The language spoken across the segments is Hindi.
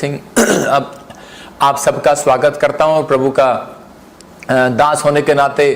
सिंह अब आप सबका स्वागत करता हूं और प्रभु का दास होने के नाते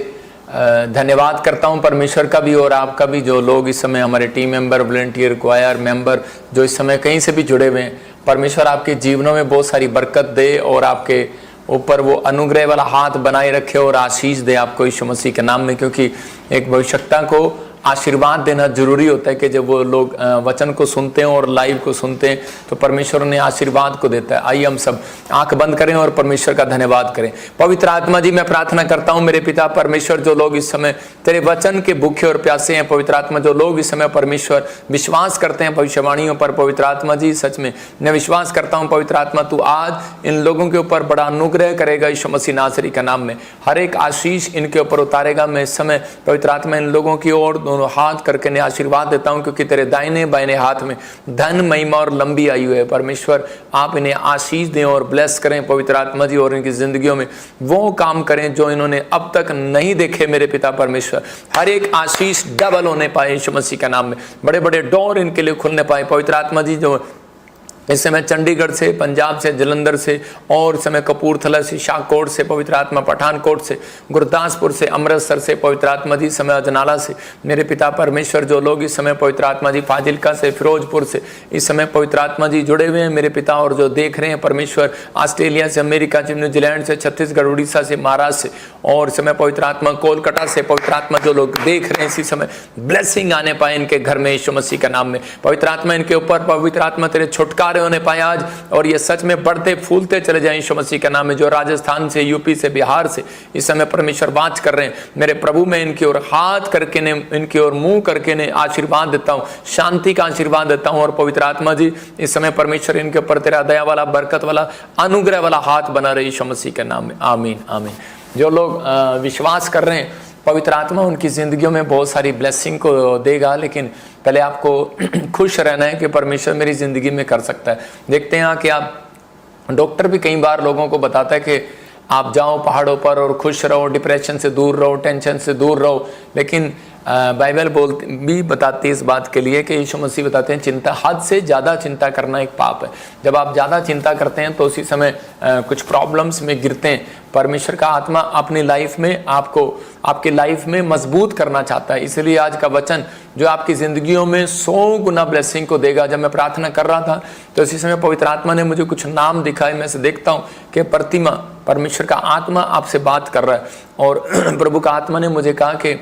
धन्यवाद करता हूं परमेश्वर का भी और आपका भी, जो लोग इस समय हमारे team member, volunteer, choir member जो इस समय कहीं से भी जुड़े हुए हैं। परमेश्वर आपके जीवनों में बहुत सारी बरकत दे और आपके ऊपर वो अनुग्रह वाला हाथ बनाए रखे और आशीष दे आपको यीशु मसीह के नाम में, क्योंकि एक भविष्यवक्ता को आशीर्वाद देना जरूरी होता है कि जब वो लोग वचन को सुनते हैं और लाइव को सुनते हैं तो परमेश्वर उन्हें आशीर्वाद को देता है। आइए हम सब आंख बंद करें और परमेश्वर का धन्यवाद करें। पवित्र आत्मा जी, मैं प्रार्थना करता हूं मेरे पिता परमेश्वर, जो लोग इस समय तेरे वचन के भूखे और प्यासे हैं पवित्र आत्मा, जो लोग इस समय परमेश्वर विश्वास करते हैं भविष्यवाणियों पर पवित्र आत्मा जी, सच में मैं विश्वास करता हूं पवित्र आत्मा तू आज इन लोगों के ऊपर बड़ा अनुग्रह करेगा यीशु मसीह नासरी का नाम में। हर एक आशीष इनके ऊपर उतारेगा। मैं इस समय पवित्र आत्मा इन लोगों की ओर दोनों हाथ करके ने आशीर्वाद देता हूं, क्योंकि तेरे दाहिने बाइने हाथ में धन, महिमा और लंबी आयु है। परमेश्वर आप इन्हें आशीष दें और ब्लेस करें पवित्र आत्मा जी, और इनकी जिंदगियों में वो काम करें जो इन्होंने अब तक नहीं देखे मेरे पिता परमेश्वर। हर एक आशीष डबल होने पाए यीशु मसीह का नाम में, बड़े बड़े डोर इनके लिए खुलने पाए पवित्र आत्मा जी। जो इस समय चंडीगढ़ से, पंजाब से, जलंधर से और इस समय कपूरथला से, शाहकोट से पवित्र आत्मा, पठानकोट से, गुरदासपुर से, अमृतसर से पवित्र आत्मा जी, समय अजनाला से मेरे पिता परमेश्वर, जो लोग इस समय पवित्र आत्मा जी फाजिलका से, फिरोजपुर से इस समय पवित्र आत्मा जी जुड़े हुए हैं मेरे पिता, और जो देख रहे हैं परमेश्वर ऑस्ट्रेलिया से, अमेरिका से, न्यूजीलैंड से, छत्तीसगढ़, उड़ीसा से, महाराष्ट्र से और समय पवित्र आत्मा कोलकाता से पवित्र आत्मा जो लोग देख रहे हैं इसी समय ब्लेसिंग आने पाए इनके घर में यीशु मसीह का नाम में। पवित्र आत्मा इनके ऊपर पवित्र आत्मा तेरे छुटकारे होने पाए आज, और ये सच में बढ़ते फूलते चले जाएं यीशु मसीह के नाम में। जो राजस्थान से, यूपी से, बिहार से इस समय परमेश्वर बात कर रहे हैं मेरे प्रभु, मैं इनकी ओर हाथ करके ने, इनकी ओर मुंह करके ने आशीर्वाद देता हूं, शांति का आशीर्वाद देता हूं। और पवित्र आत्मा जी इस समय परमेश्वर इनके ऊपर तेरा दया वाला, बरकत वाला, अनुग्रह वाला हाथ बना रहे यीशु मसीह के नाम में। आमीन आमीन। जो लोग विश्वास कर रहे हैं पवित्र आत्मा उनकी जिंदगियों में बहुत सारी ब्लेसिंग को देगा, लेकिन पहले आपको खुश रहना है कि परमेश्वर मेरी जिंदगी में कर सकता है। देखते हैं कि आप, डॉक्टर भी कई बार लोगों को बताता है कि आप जाओ पहाड़ों पर और खुश रहो, डिप्रेशन से दूर रहो, टेंशन से दूर रहो, लेकिन बाइबल भी बताती है इस बात के लिए कि यीशु मसीह बताते हैं चिंता, हद से ज़्यादा चिंता करना एक पाप है। जब आप ज़्यादा चिंता करते हैं तो उसी समय कुछ प्रॉब्लम्स में गिरते हैं। परमेश्वर का आत्मा अपनी लाइफ में आपको, आपकी लाइफ में मजबूत करना चाहता है, इसलिए आज का वचन जो आपकी ज़िंदगियों में 100 गुना ब्लेसिंग को देगा। जब मैं प्रार्थना कर रहा था तो इसी समय पवित्र आत्मा ने मुझे कुछ नाम दिखाए। मैं से देखता हूँ कि प्रतिमा, परमेश्वर का आत्मा आपसे बात कर रहा है, और प्रभु का आत्मा ने मुझे कहा कि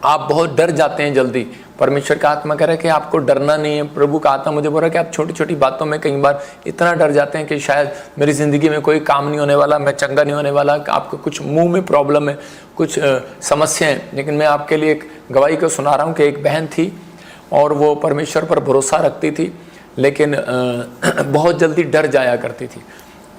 आप बहुत डर जाते हैं जल्दी। परमेश्वर का आत्मा कह रहा है कि आपको डरना नहीं है। प्रभु का आत्मा मुझे बोल रहा है कि आप छोटी छोटी बातों में कई बार इतना डर जाते हैं कि शायद मेरी ज़िंदगी में कोई काम नहीं होने वाला, मैं चंगा नहीं होने वाला, आपको कुछ मुंह में प्रॉब्लम है, कुछ समस्याएं। लेकिन मैं आपके लिए एक गवाही को सुना रहा हूँ कि एक बहन थी और वो परमेश्वर पर भरोसा रखती थी, लेकिन बहुत जल्दी डर जाया करती थी,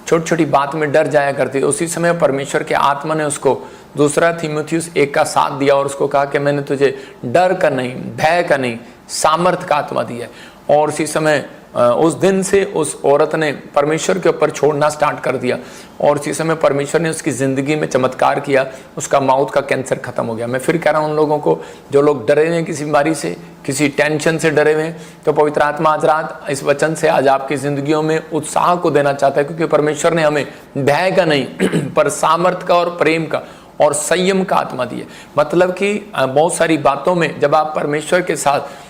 छोटी छोटी बात में डर जाया करती थी। उसी समय परमेश्वर के आत्मा ने उसको 2 तीमुथियुस 1 का साथ दिया और उसको कहा कि मैंने तुझे डर का नहीं, भय का नहीं, सामर्थ का आत्मा दिया है। और उसी समय उस दिन से उस औरत ने परमेश्वर के ऊपर छोड़ना स्टार्ट कर दिया, और उसी समय परमेश्वर ने उसकी ज़िंदगी में चमत्कार किया, उसका माउथ का कैंसर खत्म हो गया। मैं फिर कह रहा हूँ उन लोगों को जो लोग डरे हुए हैं किसी बीमारी से, किसी टेंशन से डरे हुए हैं, तो पवित्र आत्मा आज रात इस वचन से आज आपकी ज़िंदगियों में उत्साह को देना चाहता है, क्योंकि परमेश्वर ने हमें भय का नहीं पर सामर्थ का और प्रेम का और संयम का आत्मा दिए। मतलब कि बहुत सारी बातों में जब आप परमेश्वर के साथ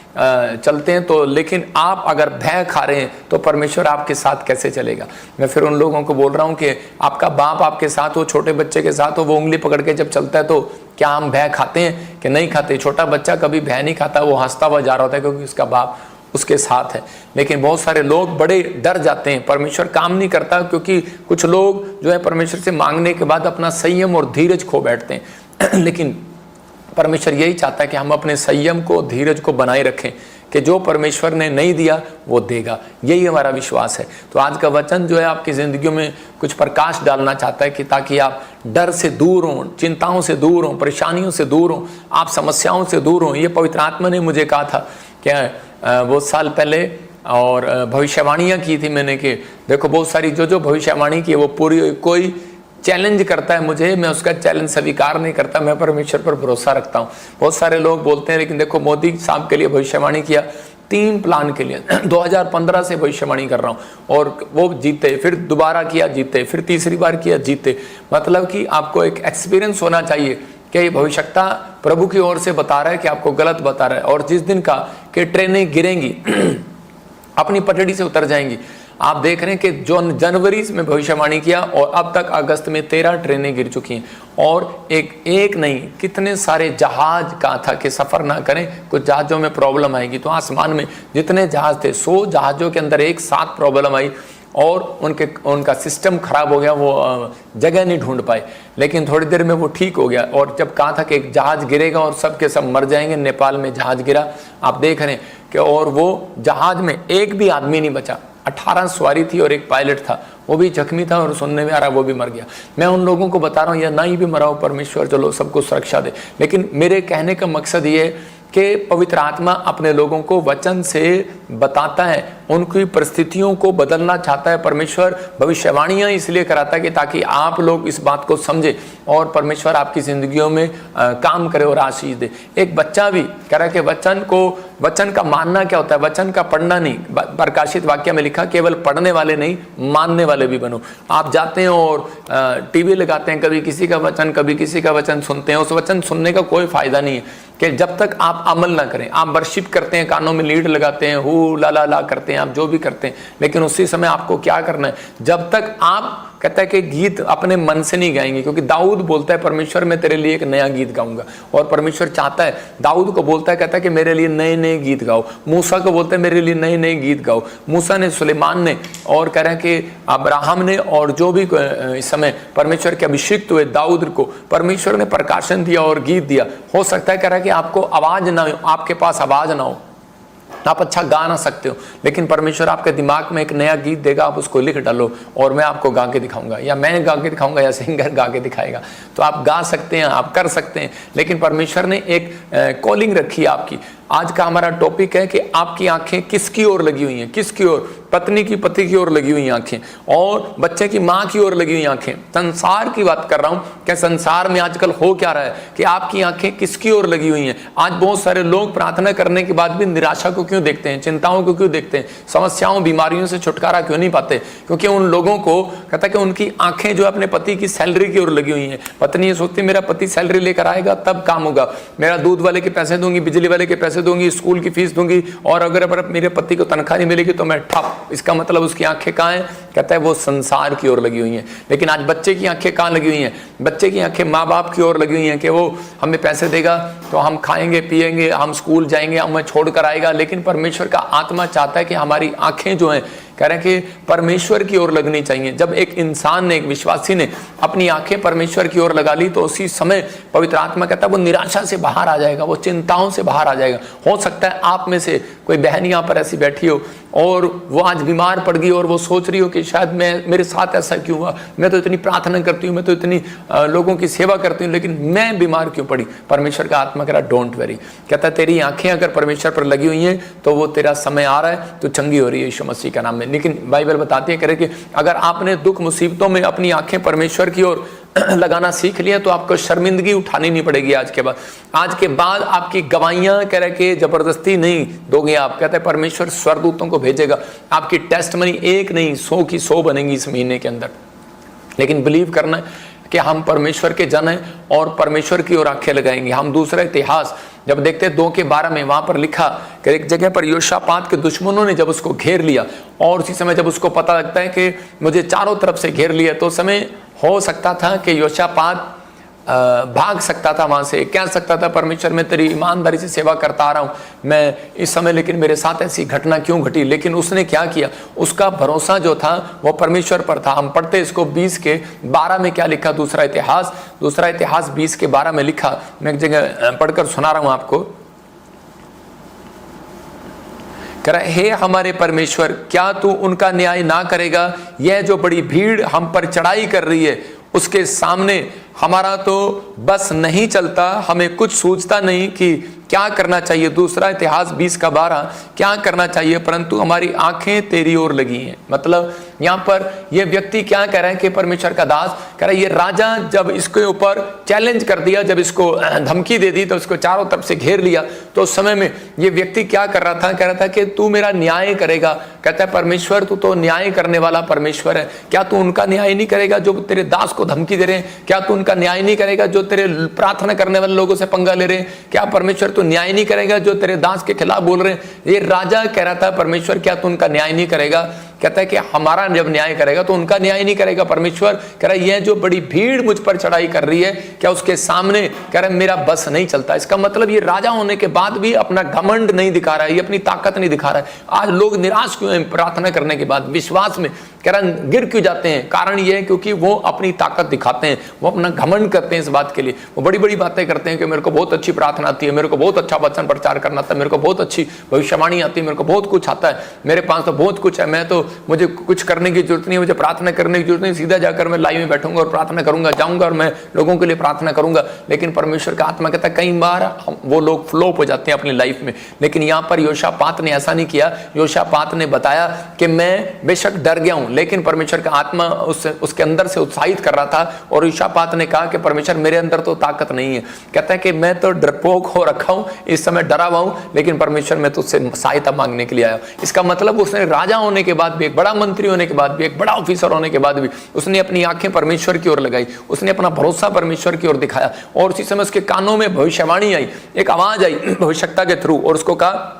चलते हैं तो, लेकिन आप अगर भय खा रहे हैं तो परमेश्वर आपके साथ कैसे चलेगा। मैं फिर उन लोगों को बोल रहा हूं कि आपका बाप आपके साथ हो, छोटे बच्चे के साथ हो, वो उंगली पकड़ के जब चलता है तो क्या हम भय खाते हैं कि नहीं खाते? छोटा बच्चा कभी भय नहीं खाता, वो हंसता हुआ जा रहा होता है क्योंकि उसका बाप उसके साथ है। लेकिन बहुत सारे लोग बड़े डर जाते हैं, परमेश्वर काम नहीं करता, क्योंकि कुछ लोग जो है परमेश्वर से मांगने के बाद अपना संयम और धीरज खो बैठते हैं। लेकिन परमेश्वर यही चाहता है कि हम अपने संयम को, धीरज को बनाए रखें, कि जो परमेश्वर ने नहीं दिया वो देगा, यही हमारा विश्वास है। तो आज का वचन जो है आपकी ज़िंदगियों में कुछ प्रकाश डालना चाहता है, कि ताकि आप डर से दूर हों, चिंताओं से दूर हों, परेशानियों से दूर हों, आप समस्याओं से दूर हों। ये पवित्र आत्मा ने मुझे कहा था क्या वो साल पहले, और भविष्यवाणियाँ की थी मैंने कि देखो बहुत सारी जो भविष्यवाणी की वो पूरी, कोई चैलेंज करता है मुझे, मैं उसका चैलेंज स्वीकार नहीं करता, मैं परमेश्वर पर भरोसा रखता हूँ। बहुत सारे लोग बोलते हैं लेकिन देखो मोदी साहब के लिए भविष्यवाणी किया 3 प्लान के लिए 2015 से भविष्यवाणी कर रहा हूँ, और वो जीते, फिर दोबारा किया जीते, फिर तीसरी बार किया जीते। मतलब कि आपको एक एक्सपीरियंस होना चाहिए कि ये भविष्यता प्रभु की ओर से बता रहा है कि आपको गलत बता रहा है। और जिस दिन का कि ट्रेनें गिरेंगी अपनी पटड़ी से उतर जाएंगी। आप देख रहे हैं कि जो जनवरी में भविष्यवाणी किया और अब तक अगस्त में 13 ट्रेनें गिर चुकी हैं, और एक नहीं कितने सारे जहाज का था कि सफ़र ना करें, कुछ जहाज़ों में प्रॉब्लम आएगी। तो आसमान में जितने जहाज़ थे 100 जहाज़ों के अंदर एक साथ प्रॉब्लम आई और उनका सिस्टम खराब हो गया, वो जगह नहीं ढूंढ पाए। लेकिन थोड़ी देर में वो ठीक हो गया। और जब कहा था कि एक जहाज़ गिरेगा और सब के सब मर जाएंगे, नेपाल में जहाज़ गिरा, आप देख रहे हैं कि और वो जहाज़ में एक भी आदमी नहीं बचा। 18 सवारी थी और एक पायलट था, वो भी जख्मी था और सुनने में आ रहा वो भी मर गया। मैं उन लोगों को बता रहा हूँ या ना ही भी मरा हो, परमेश्वर चलो सबको सुरक्षा दे। लेकिन मेरे कहने का मकसद ये है कि पवित्र आत्मा अपने लोगों को वचन से बताता है, उनकी परिस्थितियों को बदलना चाहता है। परमेश्वर भविष्यवाणियां इसलिए कराता है कि ताकि आप लोग इस बात को समझे और परमेश्वर आपकी जिंदगियों में काम करे और आशीष दे। एक बच्चा भी कह रहा है कि वचन का मानना क्या होता है, वचन का पढ़ना नहीं। प्रकाशित वाक्य में लिखा केवल पढ़ने वाले नहीं मानने वाले भी बनो। आप जाते हैं और टीवी लगाते हैं, कभी किसी का वचन कभी किसी का वचन सुनते हैं, उस वचन सुनने का कोई फायदा नहीं है कि जब तक आप अमल ना करें। आप वर्शिप करते हैं, कानों में लीड लगाते हैं, हु ला ला ला करते हैं, आप जो भी करते हैं, लेकिन उसी समय आपको क्या करना है, जब तक आप कहता है कि गीत अपने मन से नहीं गाएंगे। क्योंकि दाऊद बोलता है परमेश्वर मैं तेरे लिए एक नया गीत गाऊंगा, और परमेश्वर चाहता है, दाऊद को बोलता है, कहता है कि मेरे लिए नए नए गीत गाओ। मूसा को बोलता है मेरे लिए नए नए गीत गाओ। मूसा ने, सुलेमान ने, और कह रहे हैं कि अब्राहम ने, और जो भी इस समय परमेश्वर के अभिषिक्त हुए दाऊद को परमेश्वर ने प्रकाशन दिया और गीत दिया। हो सकता है कह रहा है कि आपको आवाज ना हो, आपके पास आवाज ना हो, आप अच्छा गा ना सकते हो, लेकिन परमेश्वर आपके दिमाग में एक नया गीत देगा, आप उसको लिख डालो और मैं आपको गा के दिखाऊंगा, या मैं गा के दिखाऊंगा या सिंगर गा के दिखाएगा। तो आप गा सकते हैं, आप कर सकते हैं, लेकिन परमेश्वर ने एक कॉलिंग रखी है आपकी। आज का हमारा टॉपिक है कि आपकी आंखें किसकी ओर लगी हुई हैं, किसकी ओर? पत्नी की पति की ओर लगी हुई आंखें, और बच्चे की माँ की ओर लगी हुई आंखें। संसार की बात कर रहा हूं कि संसार में आजकल हो क्या रहा है कि आपकी आंखें किसकी ओर लगी हुई हैं। आज बहुत सारे लोग प्रार्थना करने के बाद भी निराशा को क्यों देखते हैं, चिंताओं को क्यों देखते हैं, समस्याओं बीमारियों से छुटकारा क्यों नहीं पाते? क्योंकि उन लोगों को कहता है कि उनकी आंखें जो अपने पति की सैलरी की ओर लगी हुई हैं। पत्नी ये सोचती मेरा पति सैलरी लेकर आएगा तब काम होगा, मेरा दूध वाले के पैसे दूंगी, बिजली वाले के पैसे दूंगी, स्कूल की फीस दूंगी, और अगर मेरे पति को तनख्वाह नहीं मिलेगी तो मैं ठप। इसका मतलब उसकी आंखें कहाँ हैं? कहता है वो संसार की ओर लगी हुई हैं। लेकिन आज बच्चे की आंखें कहाँ लगी हुई हैं? बच्चे की आंखें माँ बाप की ओर लगी हुई हैं कि वो हमें पैसे देगा तो हम खाएंगे पिएंगे, हम स्कूल जाएंगे, हमें छोड़कर आएगा। लेकिन परमेश्वर का आत्मा चाहता है कि हमारी आंखें जो हैं कह रहे हैं कि परमेश्वर की ओर लगनी चाहिए। जब एक इंसान ने, एक विश्वासी ने अपनी आंखें परमेश्वर की ओर लगा ली तो उसी समय पवित्र आत्मा कहता है वो निराशा से बाहर आ जाएगा, वो चिंताओं से बाहर आ जाएगा। हो सकता है आप में से कोई बहन यहाँ पर ऐसी बैठी हो और वो आज बीमार पड़ गई और वो सोच रही हो कि शायद मेरे साथ ऐसा क्यों हुआ, मैं तो इतनी प्रार्थना करती हूँ, मैं तो इतनी लोगों की सेवा करती हूँ, लेकिन मैं बीमार क्यों पड़ी? परमेश्वर का आत्मा कह रहा डोंट वेरी, कहता है तेरी आंखें अगर परमेश्वर पर लगी हुई हैं तो वो तेरा समय आ रहा है, तो चंगी हो रही है यीशु मसीह का नाम में। लेकिन बाइबल बताती है कह रहे कि अगर आपने दुख मुसीबतों में अपनी आंखें परमेश्वर की ओर लगाना सीख लिया तो आपको शर्मिंदगी उठानी नहीं पड़ेगी। आज के बाद आपकी गवाहियां कह रहे कि जबरदस्ती नहीं दोगे आप, कहते हैं परमेश्वर स्वर्गदूतों को भेजेगा, आपकी टेस्टमनी एक नहीं 100 की 100 बनेगी इस महीने के अंदर। लेकिन बिलीव करना है कि हम परमेश्वर के जन हैं और परमेश्वर की ओर आंखें लगाएंगे। हम दूसरा इतिहास जब देखते हैं 2:12 में, वहां पर लिखा कि एक जगह पर योशापात के दुश्मनों ने जब उसको घेर लिया, और उसी समय जब उसको पता लगता है कि मुझे चारों तरफ से घेर लिया, तो उस समय हो सकता था कि योशापात भाग सकता था वहां से, कह सकता था परमेश्वर मैं तेरी ईमानदारी से सेवा करता आ रहा हूं मैं इस समय, लेकिन मेरे साथ ऐसी घटना क्यों घटी? लेकिन उसने क्या किया? उसका भरोसा जो था वो परमेश्वर पर था। हम पढ़ते इसको 20:12 में क्या लिखा? दूसरा इतिहास 20:12 में लिखा, मैं एक जगह पढ़कर सुना रहा हूं आपको। कह रहा हे हमारे परमेश्वर, क्या तू उनका न्याय ना करेगा? यह जो बड़ी भीड़ हम पर चढ़ाई कर रही है उसके सामने हमारा तो बस नहीं चलता, हमें कुछ सूझता नहीं कि क्या करना चाहिए। दूसरा इतिहास 20:12 क्या करना चाहिए, परंतु हमारी आंखें तेरी ओर लगी हैं। मतलब यहाँ पर यह व्यक्ति क्या कह रहा है कि परमेश्वर का दास कह रहा है, ये राजा जब इसके ऊपर चैलेंज कर दिया, जब इसको धमकी दे दी, तो इसको चारों तरफ से घेर लिया, तो उस समय में ये व्यक्ति क्या कर रहा था, कह रहा था कि तू मेरा न्याय करेगा। कहता है परमेश्वर तू तो न्याय करने वाला परमेश्वर है, क्या तू उनका न्याय नहीं करेगा जो तेरे दास को धमकी दे रहे हैं? क्या तू उनका न्याय नहीं करेगा जो तेरे प्रार्थना करने वाले लोगों से पंगा ले रहे हैं? क्या परमेश्वर तू न्याय नहीं करेगा जो तेरे दास के खिलाफ बोल रहे हैं? ये राजा कह रहा था परमेश्वर क्या तू उनका न्याय नहीं करेगा? कहता है कि हमारा जब न्याय करेगा तो उनका न्याय नहीं करेगा। परमेश्वर कह रहा है ये जो बड़ी भीड़ मुझ पर चढ़ाई कर रही है, क्या उसके सामने कह रहा है मेरा बस नहीं चलता। इसका मतलब ये राजा होने के बाद भी अपना घमंड नहीं दिखा रहा है, ये अपनी ताकत नहीं दिखा रहा है। आज लोग निराश क्यों हैं? प्रार्थना करने के बाद विश्वास में कह रहा है गिर क्यों जाते हैं? कारण ये है क्योंकि वो अपनी ताकत दिखाते हैं, वो अपना घमंड करते हैं इस बात के लिए। वो बड़ी बड़ी बातें करते हैं कि मेरे को बहुत अच्छी प्रार्थना आती है, मेरे को बहुत अच्छा वचन प्रचार करना आता है, मेरे को बहुत अच्छी भविष्यवाणी आती है, मेरे को बहुत कुछ आता है, मेरे पास तो बहुत कुछ है, मैं तो मुझे कुछ करने की जरूरत नहीं है, मुझे प्रार्थना करने की जरूरत नहीं, सीधा जाकर मैं लाइव में बैठूंगा और प्रार्थना करूंगा, जाऊंगा और मैं लोगों के लिए प्रार्थना करूंगा। लेकिन परमेश्वर का आत्मा कहता है कई बार वो लोग फ्लॉप हो जाते हैं अपनी लाइफ में। लेकिन यहाँ पर योशापात ने ऐसा नहीं किया। योशापात ने बताया कि मैं बेशक डर गया हूं, लेकिन परमेश्वर का आत्मा उसके अंदर से उत्साहित कर रहा था। और योशापात ने कहा कि परमेश्वर मेरे अंदर तो ताकत नहीं है। कहता है कि मैं तो डरपोक हो रखा हूं, इस समय डरा हुआ हूं, लेकिन परमेश्वर मैं तुझसे सहायता मांगने के लिए आया। इसका मतलब उसने राजा होने के बाद भी, एक बड़ा मंत्री होने के बाद भी, एक बड़ा ऑफिसर होने के बाद भी उसने अपनी आंखें परमेश्वर की ओर लगाई, उसने अपना भरोसा परमेश्वर की ओर दिखाया। और उसी समय उसके कानों में भविष्यवाणी आई, एक आवाज आई भविष्यता के थ्रू, और उसको कहा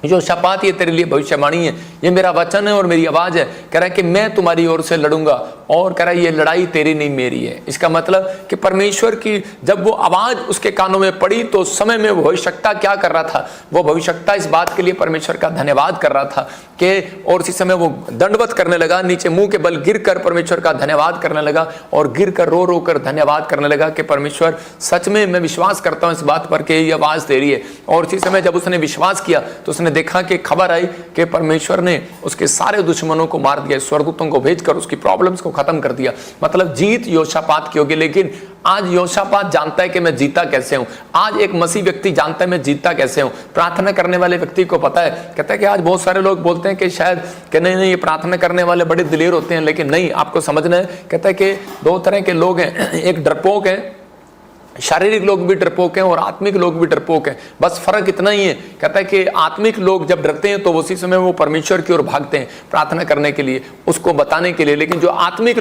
योशापात ये तेरे लिए भविष्यवाणी है, ये मेरा वचन है और मेरी आवाज है। कह रहा है कि मैं तुम्हारी ओर से लड़ूंगा, और कह रहा है ये लड़ाई तेरी नहीं मेरी है। इसका मतलब कि परमेश्वर की जब वो आवाज उसके कानों में पड़ी तो समय में भविष्यता क्या कर रहा था? वो भविष्यता इस बात के लिए परमेश्वर का धन्यवाद कर रहा था कि, और इसी समय वो दंडवत करने लगा, नीचे मुंह के बल गिर कर परमेश्वर का धन्यवाद करने लगा, और गिर कर रो रो कर धन्यवाद करने लगा कि परमेश्वर सच में मैं विश्वास करता हूं इस बात पर कि ये आवाज तेरी है। और इसी समय जब उसने विश्वास किया तो उसने देखा कि खबर आई कि परमेश्वर ने उसके सारे दुश्मनों को मार दिया, स्वर्गदूतों को भेजकर उसकी प्रॉब्लम्स को खत्म कर दिया। मतलब जीत योशापात की होगी। लेकिन आज योशापात जानता है कि मैं जीता कैसे हूं। आज एक मसीह व्यक्ति जानता है मैं जीता कैसे हूं। प्रार्थना करने वाले व्यक्ति को पता है। कहता है कि आज बहुत सारे लोग बोलते हैं कि शायद कि नहीं ये प्रार्थना करने वाले बड़े दिलेर होते हैं, लेकिन नहीं, आपको समझना है। कहता है कि दो तरह के लोग हैं, एक डरपोक है, शारीरिक लोग भी डरपोक हैं और आत्मिक लोग भी डरपोक हैं। बस फर्क इतना ही है। कहता है कि आत्मिक लोग जब डरते हैं तो उसी समय वो परमेश्वर की ओर भागते हैं प्रार्थना करने के लिए, उसको बताने के लिए। लेकिन जो आत्मिक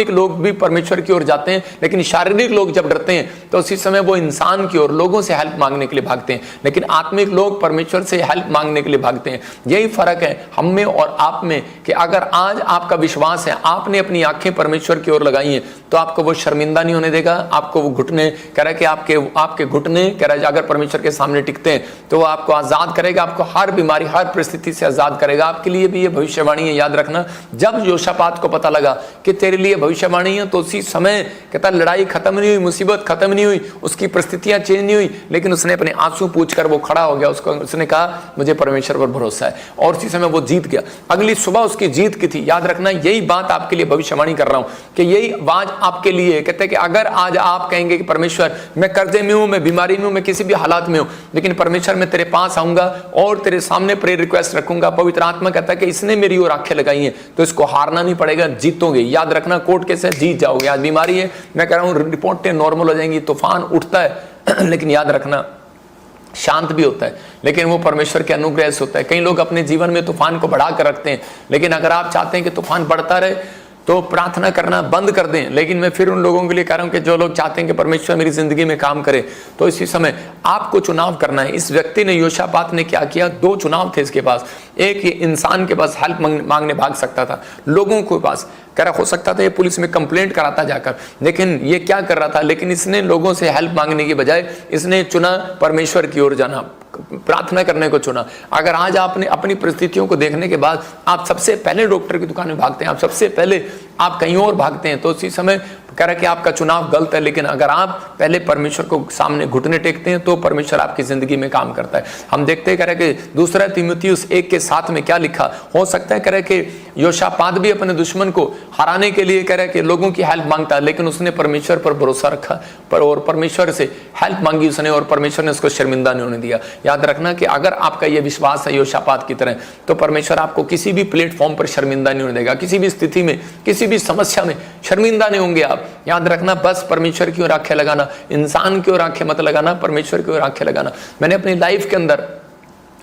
लोग भी परमेश्वर की ओर जाते हैं, लेकिन शारीरिक लोग जब डरते हैं तो उसी समय वो इंसान की ओर, लोगों से हेल्प मांगने के लिए भागते हैं। लेकिन आत्मिक लोग परमेश्वर से हेल्प मांगने के लिए भागते हैं। यही फर्क है हम में और आप में, कि अगर आज आपका विश्वास है, आपने अपनी आंखें परमेश्वर की ओर लगाई हैं, तो आपको वो शर्मिंदा नहीं होने देगा। आपको वो घुटने, कह रहा है कि आपके घुटने, कह रहा है अगर परमेश्वर के सामने टिकते हैं तो वो आपको आजाद करेगा, आपको हर बीमारी, हर परिस्थिति से आजाद करेगा। आपके लिए भी ये भविष्यवाणी है, याद रखना। जब योशापात को पता लगा कि तेरे लिए भविष्यवाणी है, तो उसी समय कहता लड़ाई खत्म नहीं हुई, मुसीबत खत्म नहीं हुई, उसकी परिस्थितियां चेंज नहीं हुई, लेकिन उसने अपने आंसू पूछकर वो खड़ा हो गया। उसने कहा मुझे परमेश्वर पर भरोसा है, और उसी समय वो जीत गया। अगली सुबह उसकी जीत की थी। याद रखना, यही बात आपके लिए भविष्यवाणी कर रहा हूं कि यही आवाज आपके लिए कहते हैं कि अगर आज आप कहेंगे कि परमेश्वर मैं कर्जे में हूं, मैं बीमारी में हूं, मैं किसी भी हालात में हूं, लेकिन परमेश्वर मैं तेरे पास आऊंगा और तेरे सामने प्रेयर रिक्वेस्ट रखूंगा। पवित्र आत्मा कहता है कि इसने मेरी ओर आंखें लगाई हैं, तो इसको हारना नहीं पड़ेगा, जीतोगे। याद रखना, कोर्ट केस है, जीत जाओगे। आज बीमारी है, मैं कह रहा हूं रिपोर्टें नॉर्मल हो जाएंगी, तूफान उठता है लेकिन याद रखना शांत भी होता है, लेकिन वो परमेश्वर के अनुग्रह से होता है। कई लोग अपने जीवन में तूफान को बढ़ा कर रखते हैं, लेकिन अगर आप चाहते हैं कि तूफान बढ़ता रहे तो प्रार्थना करना बंद कर दें। लेकिन मैं फिर उन लोगों के लिए कह रहा हूं कि जो लोग चाहते हैं कि परमेश्वर मेरी जिंदगी में काम करे, तो इसी समय आपको चुनाव करना है। इस व्यक्ति ने, योशापात ने क्या किया? दो चुनाव थे इसके पास। एक, ये इंसान के पास हेल्प मांगने भाग सकता था, लोगों के पास कह रहा हो सकता था ये पुलिस में कंप्लेंट कराता जाकर, लेकिन ये क्या कर रहा था? लेकिन इसने लोगों से हेल्प मांगने की बजाय इसने चुना परमेश्वर की ओर जाना, प्रार्थना करने को चुना। अगर आज आपने अपनी परिस्थितियों को देखने के बाद आप सबसे पहले डॉक्टर की दुकान में भागते हैं, आप सबसे पहले आप कहीं और भागते हैं, तो उसी समय कह रहा है कि आपका चुनाव गलत है, लेकिन अगर आप पहले परमेश्वर को सामने घुटने टेकते हैं तो परमेश्वर आपकी जिंदगी में काम करता है। हम देखते हैं कह रहा है कि दूसरा तीमुथियुस 1:7 में क्या लिखा, हो सकता है कह रहा है कि योशापात भी अपने दुश्मन को हराने के लिए कह रहा है कि लोगों की हेल्प मांगता है, लेकिन उसने परमेश्वर पर भरोसा रखा और परमेश्वर से हेल्प मांगी उसने, और परमेश्वर ने उसको शर्मिंदा नहीं होने दिया। याद रखना कि अगर आपका यह विश्वास है योशापात की तरह, तो परमेश्वर आपको किसी भी प्लेटफॉर्म पर शर्मिंदा नहीं होने देगा, किसी भी स्थिति में, किसी भी समस्या में शर्मिंदा नहीं होंगे आप। याद रखना, बस परमेश्वर की ओर आंखें लगाना, इंसान की ओर आंखें मत लगाना, परमेश्वर की ओर आंखें लगाना। मैंने अपनी लाइफ के अंदर,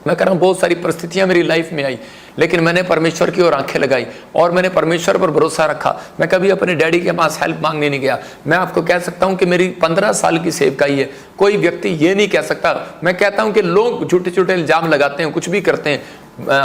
मैं कह रहा हूं, बहुत सारी परिस्थितियां मेरी लाइफ में आई, लेकिन मैंने परमेश्वर की ओर आंखें लगाई और मैंने परमेश्वर पर भरोसा रखा। मैं कभी अपने डैडी के पास हेल्प मांगने नहीं गया। मैं आपको कह सकता हूं कि मेरी 15 साल की सेवकाई है, कोई व्यक्ति ये नहीं कह सकता। मैं कहता हूं कि लोग झूठे झूठे इल्जाम लगाते हैं, कुछ भी करते हैं,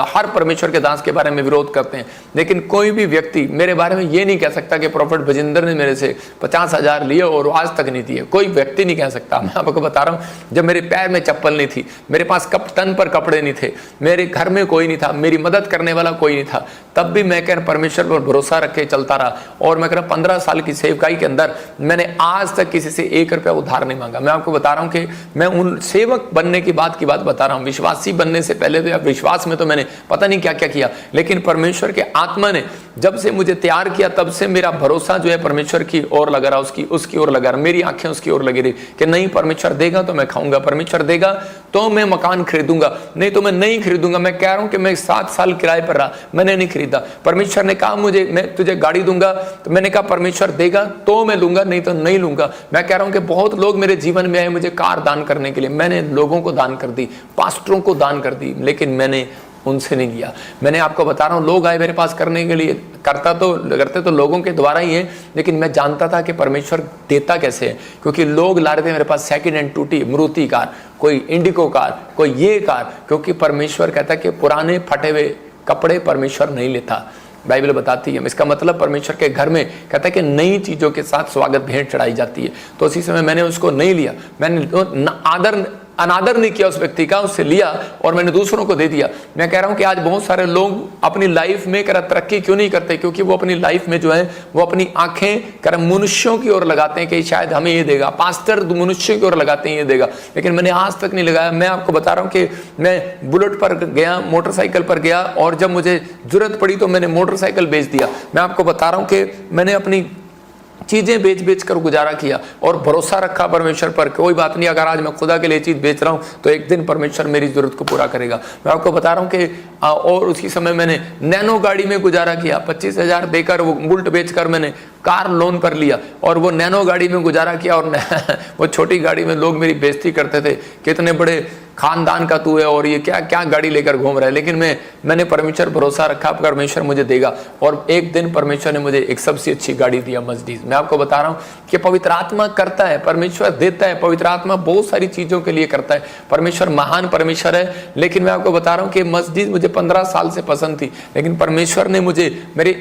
हर परमेश्वर के दास के बारे में विरोध करते हैं, लेकिन कोई भी व्यक्ति मेरे बारे में ये नहीं कह सकता कि प्रोफेट भजिंदर ने मेरे से 50,000 लिए और आज तक नहीं दिए। कोई व्यक्ति नहीं कह सकता। मैं आपको बता रहा हूँ, जब मेरे पैर में चप्पल नहीं थी, मेरे पास तन पर कपड़े नहीं थे, मेरे घर में कोई नहीं था, मेरी मदद करने वाला कोई नहीं था, तब भी मैं कह परमेश्वर पर भरोसा रख के चलता रहा। और मैं कह रहा 15 साल की सेवकाई के अंदर मैंने आज तक किसी से 1 रुपया उधार नहीं मांगा। मैं आपको बता रहा हूँ कि मैं उन सेवक बनने की बात बता रहा हूँ। विश्वासी बनने से पहले तो विश्वास में तो मैंने पता नहीं क्या क्या किया, लेकिन परमेश्वर के आत्मा ने जब से मुझे तैयार किया, तब से मेरा भरोसा जो है परमेश्वर की ओर लगा रहा, उसकी ओर लगा रहा। मेरी आंखें उसकी ओर लगी रही कि नहीं, परमेश्वर देगा तो मैं खाऊंगा, परमेश्वर देगा तो मैं मकान खरीदूंगा, नहीं तो मैं नहीं खरीदूंगा। मैं कह रहा हूं कि मैं 7 साल किराए पर रहा, मैंने नहीं खरीदा। परमेश्वर ने कहा मुझे, मैं तुझे गाड़ी दूंगा, तो मैंने कहा परमेश्वर देगा तो मैं लूंगा, नहीं तो नहीं लूंगा। मैं कह रहा हूं कि बहुत लोग मेरे जीवन में आए मुझे कार दान करने के लिए, मैंने लोगों को दान कर दी, पास्टरों को दान कर दी, लेकिन मैंने उनसे नहीं किया। मैंने आपको बता रहा हूं, लोग आए मेरे पास करने के लिए, करते तो लोगों के द्वारा ही है, लेकिन मैं जानता था कि परमेश्वर देता कैसे है, क्योंकि लोग ला रहे थे मेरे पास सेकंड हैंड टूटी मारुति कार, कोई इंडिको कार, कोई ये कार, क्योंकि परमेश्वर कहता है कि पुराने फटे हुए कपड़े परमेश्वर नहीं लेता। बाइबल बताती है। इसका मतलब परमेश्वर के घर में कहता है कि नई चीजों के साथ स्वागत भेंट चढ़ाई जाती है। तो उसी समय मैंने उसको नहीं लिया, मैंने अनादर नहीं किया उस व्यक्ति का, उससे लिया और मैंने दूसरों को दे दिया। मैं कह रहा हूं कि आज बहुत सारे लोग अपनी लाइफ में तरक्की क्यों नहीं करते, क्योंकि वो अपनी लाइफ में जो है वो अपनी आंखें मनुष्यों की ओर लगाते हैं कि शायद हमें ये देगा, पास्टर मनुष्यों की ओर लगाते हैं ये देगा, लेकिन मैंने आज तक नहीं लगाया। मैं आपको बता रहा हूं कि मैं बुलेट पर गया, मोटरसाइकिल पर गया, और जब मुझे जरूरत पड़ी तो मैंने मोटरसाइकिल बेच दिया। मैं आपको बता रहा हूं कि मैंने अपनी चीजें बेच कर गुजारा किया और भरोसा रखा परमेश्वर पर। कोई बात नहीं, अगर आज मैं खुदा के लिए चीज बेच रहा हूं तो एक दिन परमेश्वर मेरी जरूरत को पूरा करेगा। मैं आपको बता रहा हूं कि और उसी समय मैंने नैनो गाड़ी में गुजारा किया, 25,000 देकर वो बुलेट बेचकर मैंने कार लोन पर लिया और वो नैनो गाड़ी में गुजारा किया। और वो छोटी गाड़ी में लोग मेरी बेइज्जती करते थे, कितने बड़े खानदान का तू है और ये क्या क्या गाड़ी लेकर घूम रहा है, लेकिन मैंने परमेश्वर भरोसा रखा, परमेश्वर मुझे देगा। और एक दिन परमेश्वर ने मुझे एक सबसे अच्छी गाड़ी दिया, मर्सिडीज। मैं आपको बता रहा हूँ कि पवित्र आत्मा करता है, परमेश्वर देता है, पवित्र आत्मा बहुत सारी चीजों के लिए करता है। परमेश्वर महान परमेश्वर है। लेकिन मैं आपको बता रहा हूँ कि मर्सिडीज मुझे 15 साल से पसंद थी, लेकिन परमेश्वर ने मुझे मेरी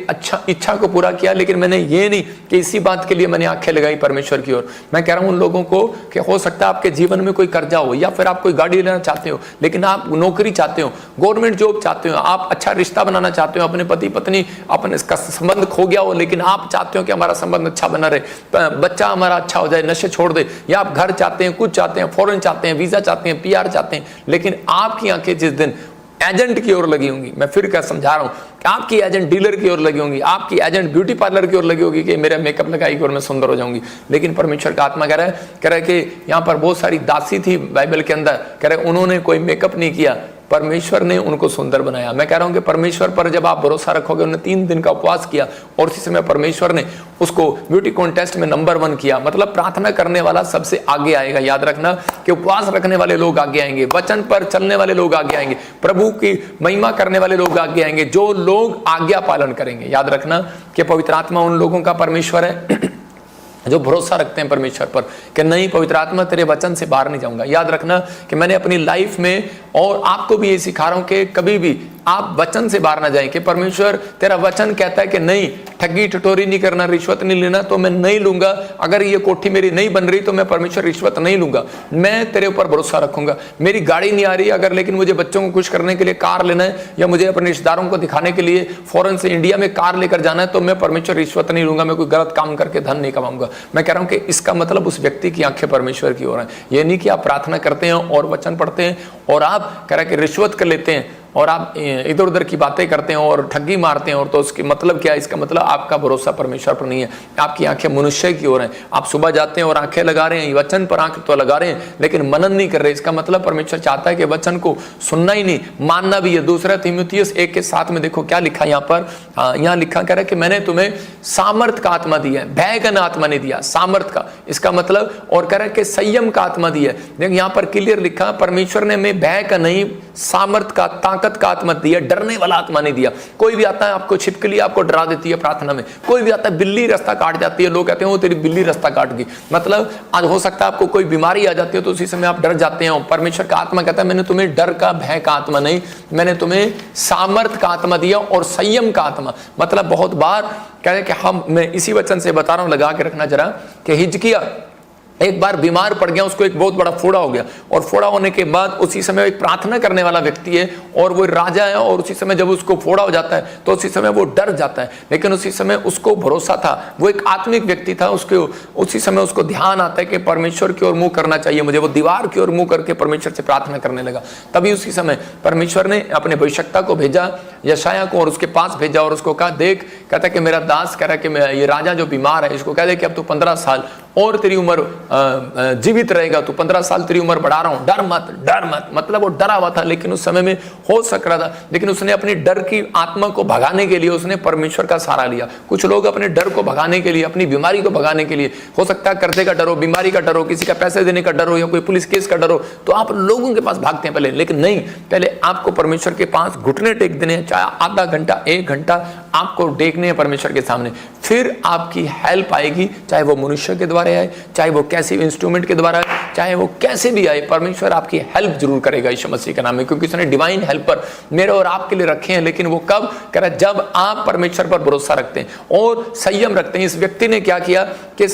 इच्छा को पूरा किया। लेकिन मैंने ये नहीं कि इसी बात के लिए मैंने आंखें लगाई परमेश्वर की ओर। मैं कह रहा हूं उन लोगों को कि हो सकता है आपके जीवन में कोई कर्जा हो, या फिर आप कोई गाड़ी लेना चाहते हो, लेकिन आप नौकरी चाहते हो, गवर्नमेंट जॉब चाहते हो, आप अच्छा रिश्ता बनाना चाहते हो, अपने पति पत्नी अपने इसका संबंध खो गया हो, लेकिन आप चाहते हो कि हमारा संबंध अच्छा बना रहे, बच्चा हमारा अच्छा हो जाए, नशे छोड़ दे, या आप घर चाहते हैं, कुछ चाहते हैं, फॉरेन चाहते हैं, वीजा चाहते हैं, PR चाहते हैं, लेकिन आपकी आंखें जिस दिन एजेंट की ओर लगी होंगी, मैं फिर क्या समझा रहा हूं, आपकी एजेंट डीलर की ओर लगी होंगी, आपकी एजेंट ब्यूटी पार्लर की ओर लगी होगी कि मेरा मेकअप लगाई और मैं सुंदर हो जाऊंगी। लेकिन परमेश्वर का आत्मा कह रहा है कि यहाँ पर बहुत सारी दासी थी बाइबल के अंदर, कह रहे उन्होंने कोई मेकअप नहीं किया, परमेश्वर ने उनको सुंदर बनाया। मैं कह रहा हूं कि परमेश्वर पर जब आप भरोसा रखोगे, उन्होंने 3 दिन का उपवास किया और इसी समय परमेश्वर ने उसको ब्यूटी कॉन्टेस्ट में नंबर 1 किया। मतलब प्रार्थना करने वाला सबसे आगे आएगा। याद रखना कि उपवास रखने वाले लोग आगे आएंगे, वचन पर चलने वाले लोग आगे आएंगे, प्रभु की महिमा करने वाले लोग आगे आएंगे, जो लोग आज्ञा पालन करेंगे। याद रखना कि पवित्र आत्मा उन लोगों का परमेश्वर है जो भरोसा रखते हैं परमेश्वर पर कि नहीं, पवित्र आत्मा तेरे वचन से बाहर नहीं जाऊंगा। याद रखना कि मैंने अपनी लाइफ में, और आपको भी ये सिखा रहा हूं कि कभी भी आप वचन से बाहर ना जाएं, कि परमेश्वर तेरा वचन कहता है कि नहीं, ठगी ठटोरी नहीं करना, रिश्वत नहीं लेना, तो मैं नहीं लूंगा। अगर ये कोठी मेरी नहीं बन रही तो मैं परमेश्वर रिश्वत नहीं लूंगा, मैं तेरे ऊपर भरोसा रखूंगा। मेरी गाड़ी नहीं आ रही अगर, लेकिन मुझे बच्चों को खुश करने के लिए कार लेना है, या मुझे अपने रिश्तेदारों को दिखाने के लिए फॉरेन से इंडिया में कार लेकर जाना है, तो मैं परमेश्वर रिश्वत नहीं लूंगा, मैं कोई गलत काम करके धन नहीं कमाऊंगा। मैं कह रहा हूं कि इसका मतलब उस व्यक्ति की आंखें परमेश्वर की ओर है। ये नहीं कि आप प्रार्थना करते हैं और वचन पढ़ते हैं और आप कह रहे कि रिश्वत कर लेते हैं और आप इधर उधर की बातें करते हैं और ठगी मारते हैं, और तो उसकी मतलब क्या है? इसका मतलब आपका भरोसा परमेश्वर पर नहीं है, आपकी आंखें मनुष्य की ओर हैं। आप सुबह जाते हैं और आंखें लगा रहे हैं, वचन पर आंख तो लगा रहे हैं लेकिन मनन नहीं कर रहे। इसका मतलब परमेश्वर चाहता है कि वचन को सुनना ही नहीं, मानना भी है। दूसरा तीमुथियुस 1:7 में देखो क्या लिखा यहाँ पर, यहाँ लिखा कह रहा है कि मैंने तुम्हें सामर्थ का आत्मा दिया है, भय का आत्मा नहीं दिया, सामर्थ का। इसका मतलब और कह रहा है कि संयम का आत्मा दिया है। देखो यहाँ पर क्लियर लिखा, परमेश्वर ने हमें भय का नहीं, सामर्थ का, ताकत का आत्मा दिया, डरने वाला आत्मा नहीं दिया। कोई भी आता है आपको छिपकली आपको डरा देती है प्रार्थना में, कोई भी आता है बिल्ली रास्ता काट जाती है, लोग कहते हैं वो तेरी बिल्ली रास्ता काट गई। मतलब आज हो सकता है आपको कोई बीमारी आ जाती है तो उसी समय आप डर जाते हैं। परमेश्वर का आत्मा कहता है मैंने तुम्हें डर का, भय का आत्मा नहीं, मैंने तुम्हें सामर्थ का आत्मा दिया और संयम का आत्मा। मतलब बहुत बार कह रहे कि मैं इसी वचन से बता रहा हूं, लगा के रखना जरा, कि हिजकिया एक बार बीमार पड़ गया, उसको एक बहुत बड़ा फोड़ा हो गया, और फोड़ा होने के बाद उसी समय एक प्रार्थना करने वाला व्यक्ति है और वो राजा है, और उसी समय जब उसको फोड़ा हो जाता है तो उसी समय वो डर जाता है, लेकिन उसी समय उसको भरोसा था, वो एक आत्मिक व्यक्ति था, उसके उसी समय उसको ध्यान आता है कि परमेश्वर की ओर मुंह करना चाहिए मुझे। वो दीवार की ओर मुंह करके परमेश्वर से प्रार्थना करने लगा। तभी उसी समय परमेश्वर ने अपने भविष्यवक्ता को भेजा, यशायाह को, और उसके पास भेजा और उसको कहा, देख, कहता कि मेरा दास कह रहा है कि ये राजा जो बीमार है, इसको कह दे कि अब तू 15 साल और तेरी उम्र जीवित रहेगा, तू 15 साल तेरी उम्र बढ़ा रहा हूं, डर मत, डर मत। मतलब वो डरा हुआ था, लेकिन उस समय में हो सक रहा था, लेकिन उसने अपनी डर की आत्मा को भगाने के लिए उसने परमेश्वर का सहारा लिया। कुछ लोग अपने डर को भगाने के लिए, अपनी बीमारी को भगाने के लिए, हो सकता है कर्जे का डर हो, बीमारी का डर हो, किसी का पैसे देने का डर हो, या कोई पुलिस केस का डर हो, तो आप लोगों के पास भागते हैं पहले। लेकिन नहीं, पहले आपको परमेश्वर के पास घुटने टेक देने, चाहे आधा घंटा 1 घंटा आपको टेकने हैं परमेश्वर के सामने, फिर आपकी हेल्प आएगी। चाहे वो मनुष्य के द्वारा आए, चाहे वो कैसे इंस्ट्रूमेंट के द्वारा आए, चाहे वो कैसे भी आए, परमेश्वर आपकी हेल्प जरूर करेगा यीशु मसीह के नाम में, क्योंकि उसने डिवाइन हेल्पर मेरे और आपके लिए रखे हैं। लेकिन वो कब कह रहा है? जब आप परमेश्वर पर भरोसा रखते हैं और संयम रखते हैं। इस व्यक्ति ने क्या किया कि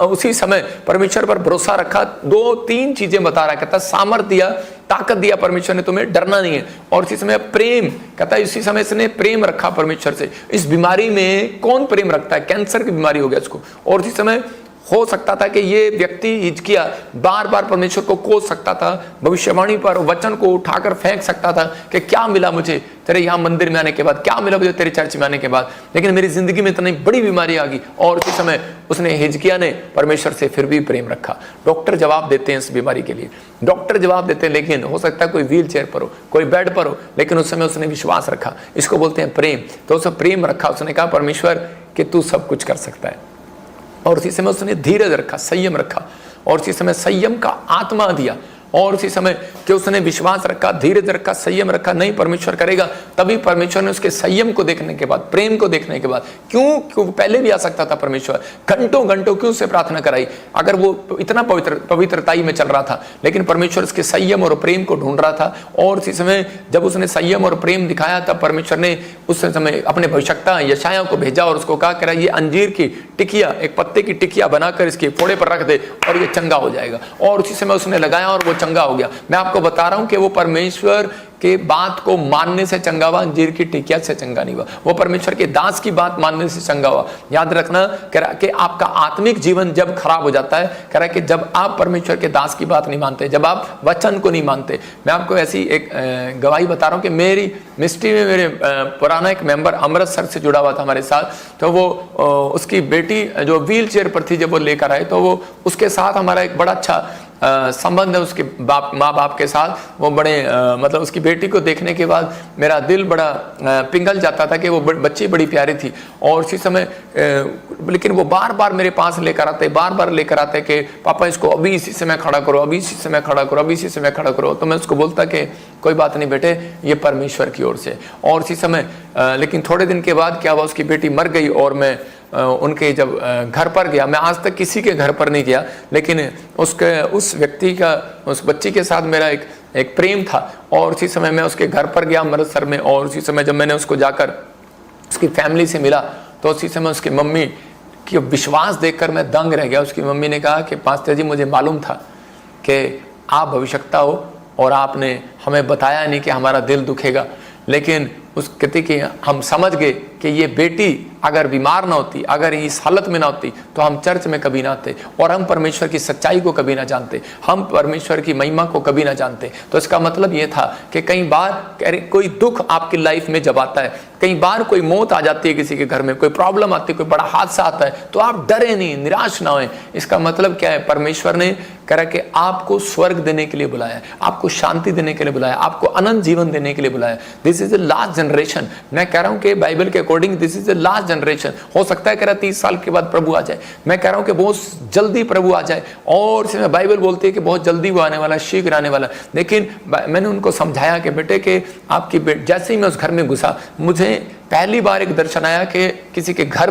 उसी समय परमेश्वर पर भरोसा रखा। 2-3 चीजें बता रहा है, कहता सामर्थ दिया, ताकत दिया परमेश्वर ने, तुम्हें डरना नहीं है, और इसी समय प्रेम, कहता है इसी समय इसने प्रेम रखा परमेश्वर से। इस बीमारी में कौन प्रेम रखता है? कैंसर की बीमारी हो गया इसको, और इसी समय हो सकता था कि ये व्यक्ति हिजकिया बार बार परमेश्वर को कोस सकता था, भविष्यवाणी पर वचन को उठाकर फेंक सकता था कि क्या मिला मुझे तेरे यहाँ मंदिर में आने के बाद, क्या मिला मुझे तेरे चर्च में आने के बाद, लेकिन मेरी जिंदगी में इतनी बड़ी बीमारी आ गई। और उसी समय उसने, हिजकिया ने परमेश्वर से फिर भी प्रेम रखा। डॉक्टर जवाब देते हैं इस बीमारी के लिए, डॉक्टर जवाब देते हैं, लेकिन हो सकता है कोई व्हील चेयर पर हो, कोई बेड पर हो, लेकिन उस समय उसने विश्वास रखा। इसको बोलते हैं प्रेम। तो उसने प्रेम रखा, उसने कहा परमेश्वर कि तू सब कुछ कर सकता है, और उसी समय उसने धीरज रखा, संयम रखा, और उसी समय संयम का आत्मा दिया, और उसी समय कि उसने विश्वास रखा, धीरज रखा, संयम रखा, नहीं परमेश्वर करेगा। तभी परमेश्वर ने उसके संयम को देखने के बाद, प्रेम को देखने के बाद, क्यों पहले भी आ सकता था परमेश्वर, घंटों घंटों क्यों से प्रार्थना कराई अगर वो इतना पवित्रताई में चल रहा था, लेकिन परमेश्वर उसके संयम और प्रेम को ढूंढ रहा था। और उसी समय जब उसने संयम और प्रेम दिखाया, तब परमेश्वर ने उस समय अपने भविष्यवक्ता यशायाह को भेजा और उसको कहा, ये अंजीर की टिकिया, एक पत्ते की टिकिया बनाकर इसके फोड़े पर रख दे और ये चंगा हो जाएगा। और उसी समय उसने लगाया और वो चंगा हो गया। मैं आपको बता रहा हूं कि वो परमेश्वर के बात को मानने से चंगा हुआ, अंजीर की टिकिया से चंगा नहीं हुआ। वो परमेश्वर के दास की बात मानने से चंगा हुआ। याद रखना, कह रहा कि आपका आत्मिक जीवन जब खराब हो जाता है, कह रहा है कि जब आप परमेश्वर के दास की बात नहीं मानते, जब आप वचन को नहीं मानते। मैं आपको ऐसी एक गवाही बता रहा हूं कि मेरी मिस्ट्री में मेरे पुराना एक मेंबर अमृतसर से जुड़ा हुआ था हमारे साथ, तो वो उसकी बेटी जो व्हील चेयर पर थी, जब वो लेकर आए तो वो उसके साथ हमारा एक बड़ा अच्छा संबंध है उसके माँ बाप के साथ। वो बड़े मतलब उसकी बेटी को देखने के बाद मेरा दिल बड़ा पिघल जाता था कि वो बच्ची बड़ी प्यारी थी। और उसी समय लेकिन वो बार बार मेरे पास लेकर आते, बार बार लेकर आते कि पापा इसको अभी इसी समय खड़ा करो, अभी इसी समय खड़ा करो, अभी इसी समय खड़ा करो। तो मैं उसको बोलता कि कोई बात नहीं बेटे, ये परमेश्वर की ओर से। और इसी समय लेकिन थोड़े दिन के बाद क्या हुआ, उसकी बेटी मर गई और मैं उनके जब घर पर गया, मैं आज तक किसी के घर पर नहीं गया, लेकिन उस व्यक्ति का, उस बच्ची के साथ मेरा एक प्रेम था। और उसी समय मैं उसके घर पर गया अमृतसर में, और उसी समय जब मैंने उसको जाकर उसकी फैमिली से मिला तो उसी समय उसकी मम्मी कि विश्वास देखकर मैं दंग रह गया। उसकी मम्मी ने कहा कि पास्टर जी, मुझे मालूम था कि आप भविष्यवक्ता हो और आपने हमें बताया नहीं कि हमारा दिल दुखेगा, लेकिन उस कहते कि हम समझ गए कि ये बेटी अगर बीमार ना होती, अगर इस हालत में ना होती, तो हम चर्च में कभी ना आते और हम परमेश्वर की सच्चाई को कभी ना जानते, हम परमेश्वर की महिमा को कभी ना जानते। तो इसका मतलब ये था कि कई बार कोई दुख आपकी लाइफ में जब आता है, कई बार कोई मौत आ जाती है किसी के घर में, कोई प्रॉब्लम आती है, कोई बड़ा हादसा आता है, तो आप डरे नहीं, निराश ना होए। इसका मतलब क्या है? परमेश्वर ने कहा कि आपको स्वर्ग देने के लिए बुलाया, आपको शांति देने के लिए बुलाया, आपको अनंत जीवन देने के लिए बुलाया। This is the last generation. मैं कह रहा हूं कि बाइबल के according this is the last generation. हो सकता है कह रहा 30 साल के बाद प्रभु आ जाए, मैं कह रहा हूं कि बहुत जल्दी प्रभु आ जाए, और इसमें बाइबल बोलती है कि बहुत जल्दी वो आने वाला, शीघ्र आने वाला। लेकिन मैंने उनको समझाया कि बेटे के आपकी जैसे ही मैं उस घर में घुसा, मुझे पहली बार एक दर्शन आया कि किसी के घर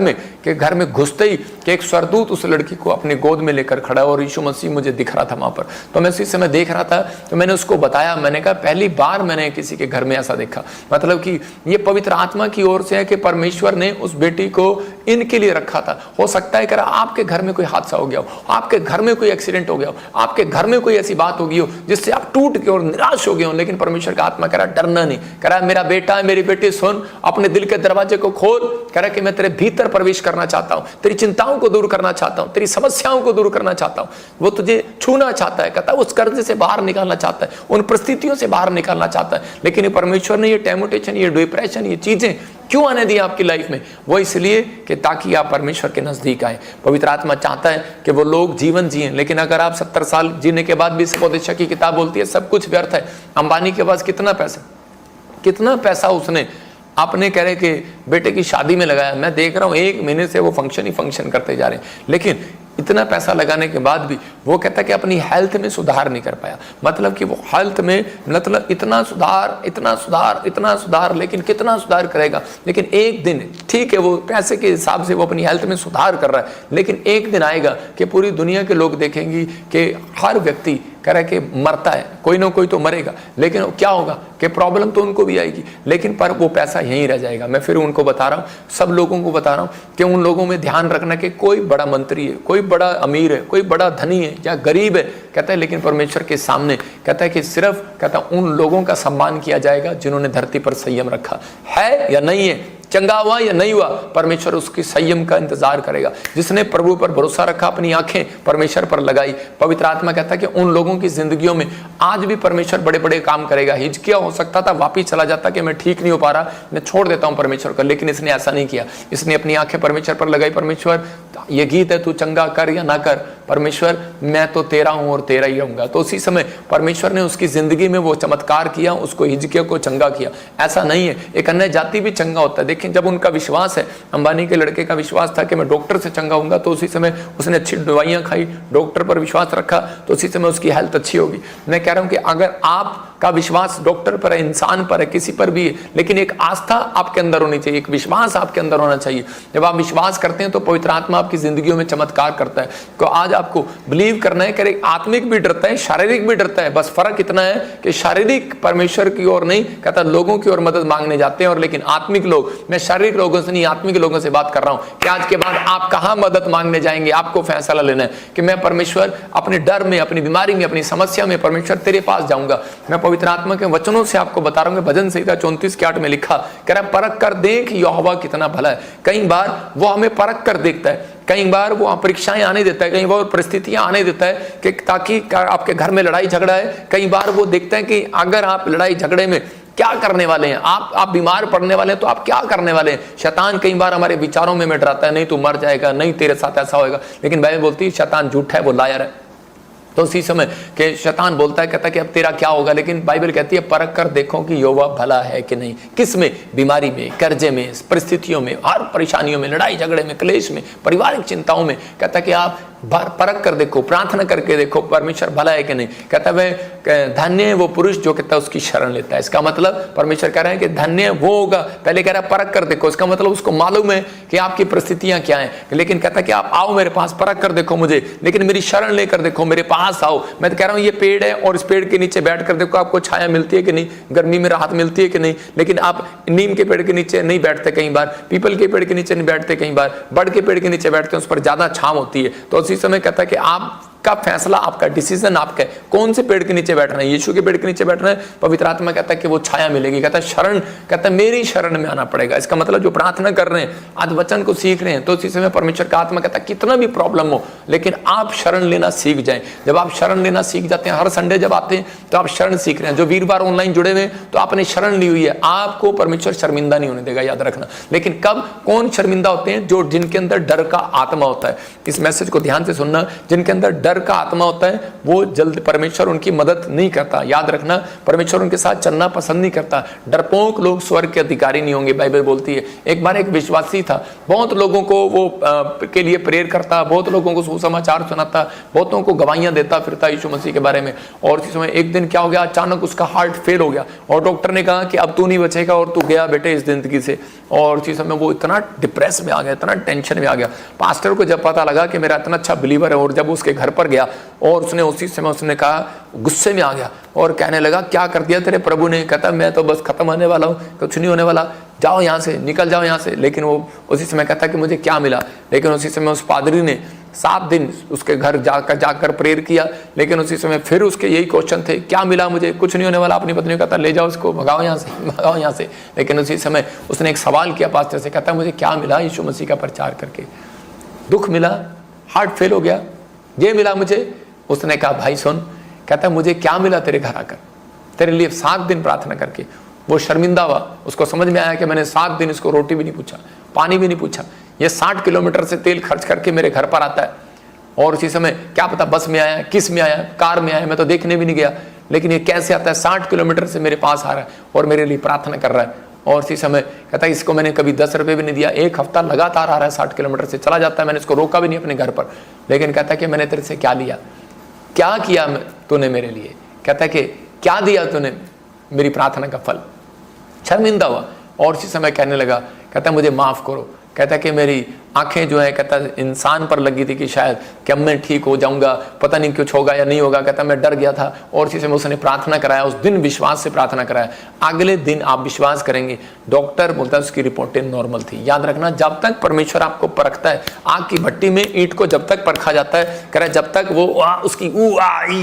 में घुसते ही कि एक स्वर्गदूत उस लड़की को अपनी गोद में लेकर खड़ा, और यीशु मसीह मुझे दिख रहा था वहां पर। तो मैं उसी समय देख रहा था, तो मैंने उसको बताया, मैंने कहा पहली बार मैंने किसी के घर में ऐसा देखा। मतलब कि ये पवित्र आत्मा की ओर से है कि परमेश्वर ने उस बेटी को इनके लिए रखा था। हो सकता है कि आपके घर में कोई हादसा हो गया हो, आपके घर में कोई एक्सीडेंट हो गया हो, आपके घर में कोई ऐसी बात हो गई हो जिससे आप टूट गए और निराश हो गए हो, लेकिन परमेश्वर का आत्मा कह रहा डरना नहीं, कह रहा मेरा बेटा है, मेरी बेटी सुन, अपने दिल के दरवाजे को खोल, कह रहा कि मैं तेरे भीतर प्रवेश करना चाहता हूं, तेरी चिंताओं को दूर करना चाहता हूं, तेरी समस्याओं को दूर करना चाहता हूं। वो तुझे छूना चाहता है, कहता है उस कर्ज से बाहर निकालना चाहता है, उन परिस्थितियों से बाहर निकालना चाहता है। लेकिन परमेश्वर ने ये टेम्पटेशन, ये डिप्रेशन, ये चीजें क्यों आने दी आपकी लाइफ में? वो इसलिए कि ताकि आप परमेश्वर के नजदीक आए। पवित्र आत्मा चाहता है कि वो लोग जीवन जिए। लेकिन अगर आप 70 साल जीने के बाद भी, उपदेशक की किताब बोलती है सब कुछ व्यर्थ है। अंबानी के पास कितना पैसा उसने आपने कह रहे कि बेटे की शादी में लगाया। मैं देख रहा हूं 1 महीने से वो फंक्शन ही फंक्शन करते जा रहे हैं, लेकिन इतना पैसा लगाने के बाद भी वो कहता है कि अपनी हेल्थ में सुधार नहीं कर पाया। मतलब कि वो हेल्थ में मतलब इतना सुधार, लेकिन कितना सुधार करेगा? लेकिन एक दिन, ठीक है वो पैसे के हिसाब से वो अपनी हेल्थ में सुधार कर रहा है, लेकिन एक दिन आएगा कि पूरी दुनिया के लोग देखेंगे कि हर व्यक्ति कह रहा है कि मरता है, कोई ना कोई तो मरेगा, लेकिन क्या होगा कि प्रॉब्लम तो उनको भी आएगी, लेकिन पर वो पैसा यहीं रह जाएगा। मैं फिर उनको बता रहा हूँ, सब लोगों को बता रहा हूँ कि उन लोगों में ध्यान रखना कि कोई बड़ा मंत्री है, कोई बड़ा अमीर है, कोई बड़ा धनी है या गरीब है, कहता है लेकिन परमेश्वर के सामने कहता है कि सिर्फ कहता उन लोगों का सम्मान किया जाएगा जिन्होंने धरती पर संयम रखा है या नहीं है, चंगा हुआ या नहीं हुआ, परमेश्वर उसकी संयम का इंतजार करेगा। जिसने प्रभु पर भरोसा रखा, अपनी आंखें परमेश्वर पर लगाई, पवित्र आत्मा कहता है कि उन लोगों की जिंदगियों में आज भी परमेश्वर बड़े बड़े काम करेगा। हिजकिया हो सकता था वापिस चला जाता कि मैं ठीक नहीं हो पा रहा, मैं छोड़ देता हूं परमेश्वर का, लेकिन इसने ऐसा नहीं किया। इसने अपनी आंखें परमेश्वर पर लगाई, परमेश्वर ये गीत है, तू चंगा कर या ना कर, परमेश्वर मैं तो तेरा हूं और तेरा ही रहूंगा। तो उसी समय परमेश्वर ने उसकी जिंदगी में वो चमत्कार किया, उसको हिजकिया को चंगा किया। ऐसा नहीं है, एक अन्य जाति भी चंगा होता है। देखिए जब उनका विश्वास है, अंबानी के लड़के का विश्वास था कि मैं डॉक्टर से चंगा होऊंगा, तो उसी समय उसने अच्छी दवाइयां खाई, डॉक्टर पर विश्वास रखा, तो उसी समय उसकी हेल्थ अच्छी होगी। मैं कह रहा हूं कि अगर आपका विश्वास डॉक्टर पर है, इंसान पर है, किसी पर भी है, लेकिन एक आस्था आपके अंदर होनी चाहिए, एक विश्वास आपके अंदर होना चाहिए। जब आप विश्वास करते हैं तो पवित्र आत्मा आपकी जिंदगियों में चमत्कार करता है। तो आज आपको बिलीव करना है कि आत्मिक भी डरता है, शारीरिक भी डरता है, बस फर्क इतना है कि शारीरिक परमेश्वर की ओर नहीं, कहता लोगों की ओर मदद मांगने जाते हैं, और लेकिन आत्मिक लोग, मैं शारीरिक लोगों से नहीं आत्मिक लोगों से बात कर रहा हूं कि आज के बाद आप कहां मदद मांगने जाएंगे। आपको फैसला लेना है कि मैं परमेश्वर अपने डर में, अपनी बीमारी में, अपनी समस्या में परमेश्वर तेरे पास जाऊंगा। मैं पवित्र आत्मा के वचनों से आपको बता रहा हूं, भजन संहिता 34:8 में लिखा, कह रहा परख कर देख यहोवा कितना भला है। कई बार वो हमें परख कर देखता है, कई बार वो परीक्षाएं आने देता है, कई बार परिस्थितियां आने देता है कि ताकि आपके घर में लड़ाई झगड़ा है। कई बार वो देखता है कि अगर आप लड़ाई झगड़े में क्या करने वाले हैं, आप बीमार पड़ने वाले हैं तो आप क्या करने वाले हैं। शैतान कई बार हमारे विचारों में डराता है, नहीं तू मर जाएगा, नहीं तेरे साथ ऐसा होएगा, लेकिन बाइबल बोलती है शैतान झूठा है, वो लायर है। तो उसी समय के शैतान बोलता है, कहता है कि अब तेरा क्या होगा, लेकिन बाइबल कहती है परख कर देखो कि यहोवा भला है कि नहीं। किस में? बीमारी में, कर्जे में, परिस्थितियों में, हर परेशानियों में, लड़ाई झगड़े में, क्लेश में, पारिवारिक चिंताओं में। कहता है कि आप परख कर देखो, प्रार्थना करके देखो परमेश्वर भला है कि नहीं। कहता है धन्य है वो पुरुष जो कहता है उसकी शरण लेता है। इसका मतलब परमेश्वर कह रहे हैं कि धन्य वो होगा, पहले कह रहा है परख कर देखो, इसका मतलब उसको मालूम है कि आपकी परिस्थितियां क्या हैं, लेकिन कहता है कि आप आओ मेरे पास, परख कर देखो मुझे, लेकिन मेरी शरण लेकर देखो, मेरे पास आओ। मैं तो कह रहा हूँ ये पेड़ है और इस पेड़ के नीचे बैठ कर देखो आपको छाया मिलती है कि नहीं, गर्मी में राहत मिलती है कि नहीं, लेकिन आप नीम के पेड़ के नीचे नहीं बैठते, कई बार पीपल के पेड़ के नीचे नहीं बैठते, कई बार बड़ के पेड़ के नीचे बैठते हैं, उस पर ज्यादा छांव होती है। तो उसी समय कहता है कि आपका फैसला, आपका डिसीजन आपका है, कौन से पेड़ के नीचे बैठना है। यीशु के पेड़ के नीचे बैठना है, पवित्र आत्मा कहता है कि वो छाया मिलेगी। कहता है शरण, कहता है मेरी शरण में आना पड़ेगा। इसका मतलब जो प्रार्थना कर रहे हैं, आज वचन को सीख रहे हैं, तो उसी समय परमेश्वर का आत्मा कहता है कितना भी प्रॉब्लम हो, लेकिन आप शरण लेना सीख जाएं। जब आप शरण लेना सीख जाते हैं, हर संडे जब आते हैं तो आप शरण सीख रहे हैं। जो वीरवार ऑनलाइन जुड़े हुए हैं तो आपने शरण ली हुई है, आपको परमेश्वर शर्मिंदा नहीं होने देगा, याद रखना। लेकिन कब, कौन शर्मिंदा होते हैं? जो जिनके अंदर डर का आत्मा होता है। इस मैसेज को ध्यान से सुनना, जिनके अंदर डर का आत्मा होता है वो जल्द परमेश्वर उनकी मदद नहीं करता। याद रखना, परमेश्वर उनके साथ चलना पसंद नहीं करता। डरपोक लोग स्वर्ग के अधिकारी नहीं होंगे, बाइबल बोलती है। एक बार एक विश्वासी था, बहुत लोगों को वो के लिए प्रेयर करता, बहुत लोगों को सुसमाचार सुनाता, बहुतों को गवाहियां देता फिरता यीशु मसीह के बारे में। और इस समय एक दिन क्या हो गया, अचानक उसका हार्ट फेल हो गया और डॉक्टर ने कहा कि अब तू नहीं बचेगा और तू गया बेटे इस जिंदगी से। और उसी समय वो इतना डिप्रेस में आ गया, इतना टेंशन में आ गया। पास्टर को जब पता लगा कि मेरा इतना अच्छा बिलीवर है, और जब उसके घर पर गया और उसने उसी समय उसने कहा, गुस्से में आ गया और कहने लगा क्या कर दिया तेरे प्रभु ने। कहता मैं तो बस खत्म होने वाला हूँ, कुछ नहीं होने वाला, जाओ यहाँ से, निकल जाओ यहाँ से। लेकिन वो उसी समय कहता कि मुझे क्या मिला। लेकिन उसी समय उस पादरी ने 7 दिन उसके घर जाकर प्रेयर किया। लेकिन उसी समय फिर उसके यही क्वेश्चन थे, क्या मिला मुझे, कुछ नहीं होने वाला। अपनी पत्नी को कहता ले जाओ इसको, भगाओ यहाँ से, भगाओ यहाँ से। लेकिन उसी समय उसने एक सवाल किया पास्टर से, कहता मुझे क्या मिला यीशु मसीह का प्रचार करके? दुख मिला, हार्ट फेल हो गया, ये मिला मुझे। उसने कहा भाई सुन, कहता मुझे क्या मिला तेरे घर आकर, तेरे लिए 7 दिन प्रार्थना करके। वो शर्मिंदा हुआ, उसको समझ में आया कि मैंने 7 दिन इसको रोटी भी नहीं पूछा, पानी भी नहीं पूछा, ये 60 किलोमीटर से तेल खर्च करके मेरे घर पर आता है। और उसी समय क्या पता बस में आया, किस में आया, कार में आया, मैं तो देखने भी नहीं गया, लेकिन ये कैसे आता है, 60 किलोमीटर से मेरे पास आ रहा है और मेरे लिए प्रार्थना कर रहा है। और इसी समय कहता है इसको मैंने कभी 10 रुपये भी नहीं दिया, 1 हफ्ता लगातार आ रहा है, 60 किलोमीटर से चला जाता है, मैंने इसको रोका भी नहीं अपने घर पर। लेकिन कहता है कि मैंने तेरे से क्या लिया, क्या किया तूने मेरे लिए? कहता है कि क्या दिया तूने मेरी प्रार्थना का फल? शर्मिंदा हुआ और इसी समय कहने लगा, कहता है मुझे माफ करो। कहता है कि मेरी आंखें जो है, कहता है इंसान पर लगी थी कि शायद कि अब मैं ठीक हो जाऊंगा, पता नहीं कुछ होगा या नहीं होगा। कहता मैं डर गया था। और इसी समय उसने प्रार्थना कराया, उस दिन विश्वास से प्रार्थना कराया। अगले दिन आप विश्वास करेंगे, डॉक्टर बोलता है उसकी रिपोर्टें नॉर्मल थी। याद रखना, जब तक परमेश्वर आपको परखता है, आग की भट्टी में ईंट को जब तक परखा जाता है, कह रहा है जब तक वो उसकी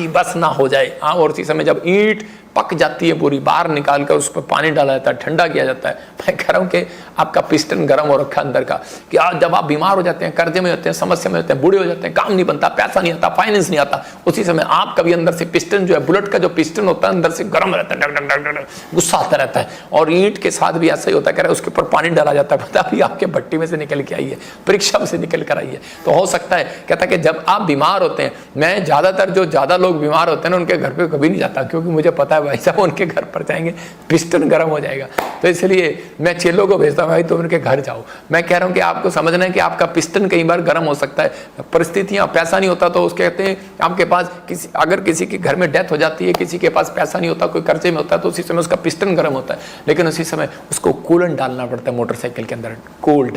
बस ना हो जाए। और इसी समय जब ईंट पक जाती है पूरी, बाहर निकाल कर उस पर पानी डाला जाता है, ठंडा किया जाता है। मैं कह रहा हूँ कि आपका पिस्टन गर्म हो रखा अंदर का, कि आज जब आप बीमार हो जाते हैं, कर्जे में होते हैं, समस्या में होते हैं, बूढ़े हो जाते हैं, काम नहीं बनता, पैसा नहीं आता, फाइनेंस नहीं आता, उसी समय आप कभी अंदर से पिस्टन जो है, बुलेट का जो पिस्टन होता है अंदर से गर्म रहता है, डग डग डग डग, गुस्सा आता रहता है। और ईंट के साथ भी ऐसा ही होता है, कह रहा है उसके ऊपर पानी डाला जाता है, पता अभी आपके भट्टी में से निकल के आई है, परीक्षा में से निकल कर आई है। तो हो सकता है, कहता है कि जब आप बीमार होते हैं, मैं ज्यादातर जो ज्यादा लोग बीमार होते हैं ना उनके घर पे कभी नहीं जाता, क्योंकि मुझे पता है भाई साहब उनके घर पर जाएंगे पिस्टन गर्म हो जाएगा। तो इसलिए मैं चेलों को भेजता हूँ, भाई तुम उनके घर जाओ। मैं कह रहा हूँ कि आपको समझना है कि आपका पिस्टन कई बार गर्म हो सकता है, परिस्थितियां, पैसा नहीं होता तो उसके कहते हैं आपके पास अगर किसी के घर में डेथ हो जाती है, किसी के पास पैसा नहीं होता, कोई कर्जे में होता है, तो उसी समय उसका पिस्टन गर्म होता है। लेकिन उसी समय उसको कूलेंट डालना पड़ता है मोटरसाइकिल के अंदर, कूल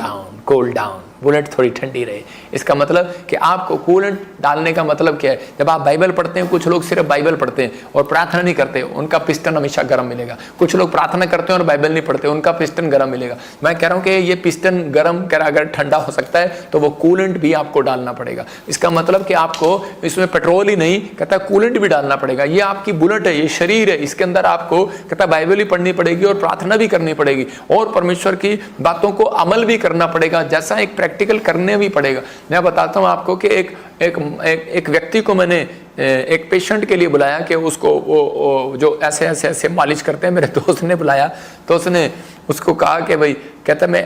डाउन, बुलेट थोड़ी ठंडी रहे। इसका मतलब कि आपको कूलेंट डालने का मतलब क्या है? जब आप बाइबल पढ़ते हैं, कुछ लोग सिर्फ बाइबल पढ़ते हैं और प्रार्थना नहीं करते, उनका पिस्टन हमेशा गर्म मिलेगा। कुछ लोग प्रार्थना करते हैं और बाइबल नहीं पढ़ते, उनका पिस्टन गर्म मिलेगा। मैं कह रहा हूं कि ये पिस्टन गर्म अगर ठंडा हो सकता है तो वो कूलेंट भी आपको डालना पड़ेगा। इसका मतलब कि आपको इसमें पेट्रोल ही नहीं, कहता है कूलेंट भी डालना पड़ेगा। ये आपकी बुलेट है, ये शरीर है, इसके अंदर आपको कहता है बाइबल ही पढ़नी पड़ेगी और प्रार्थना भी करनी पड़ेगी और परमेश्वर की बातों को अमल भी करना पड़ेगा, जैसा एक प्रैक्टिकल करने भी पड़ेगा। मैं बताता हूं आपको कि एक व्यक्ति को मैंने एक पेशेंट के लिए बुलाया कि उसको वो जो ऐसे मालिश करते हैं, मेरे दोस्त ने बुलाया, तो उसने उसको कहा कि भाई, कहता मैं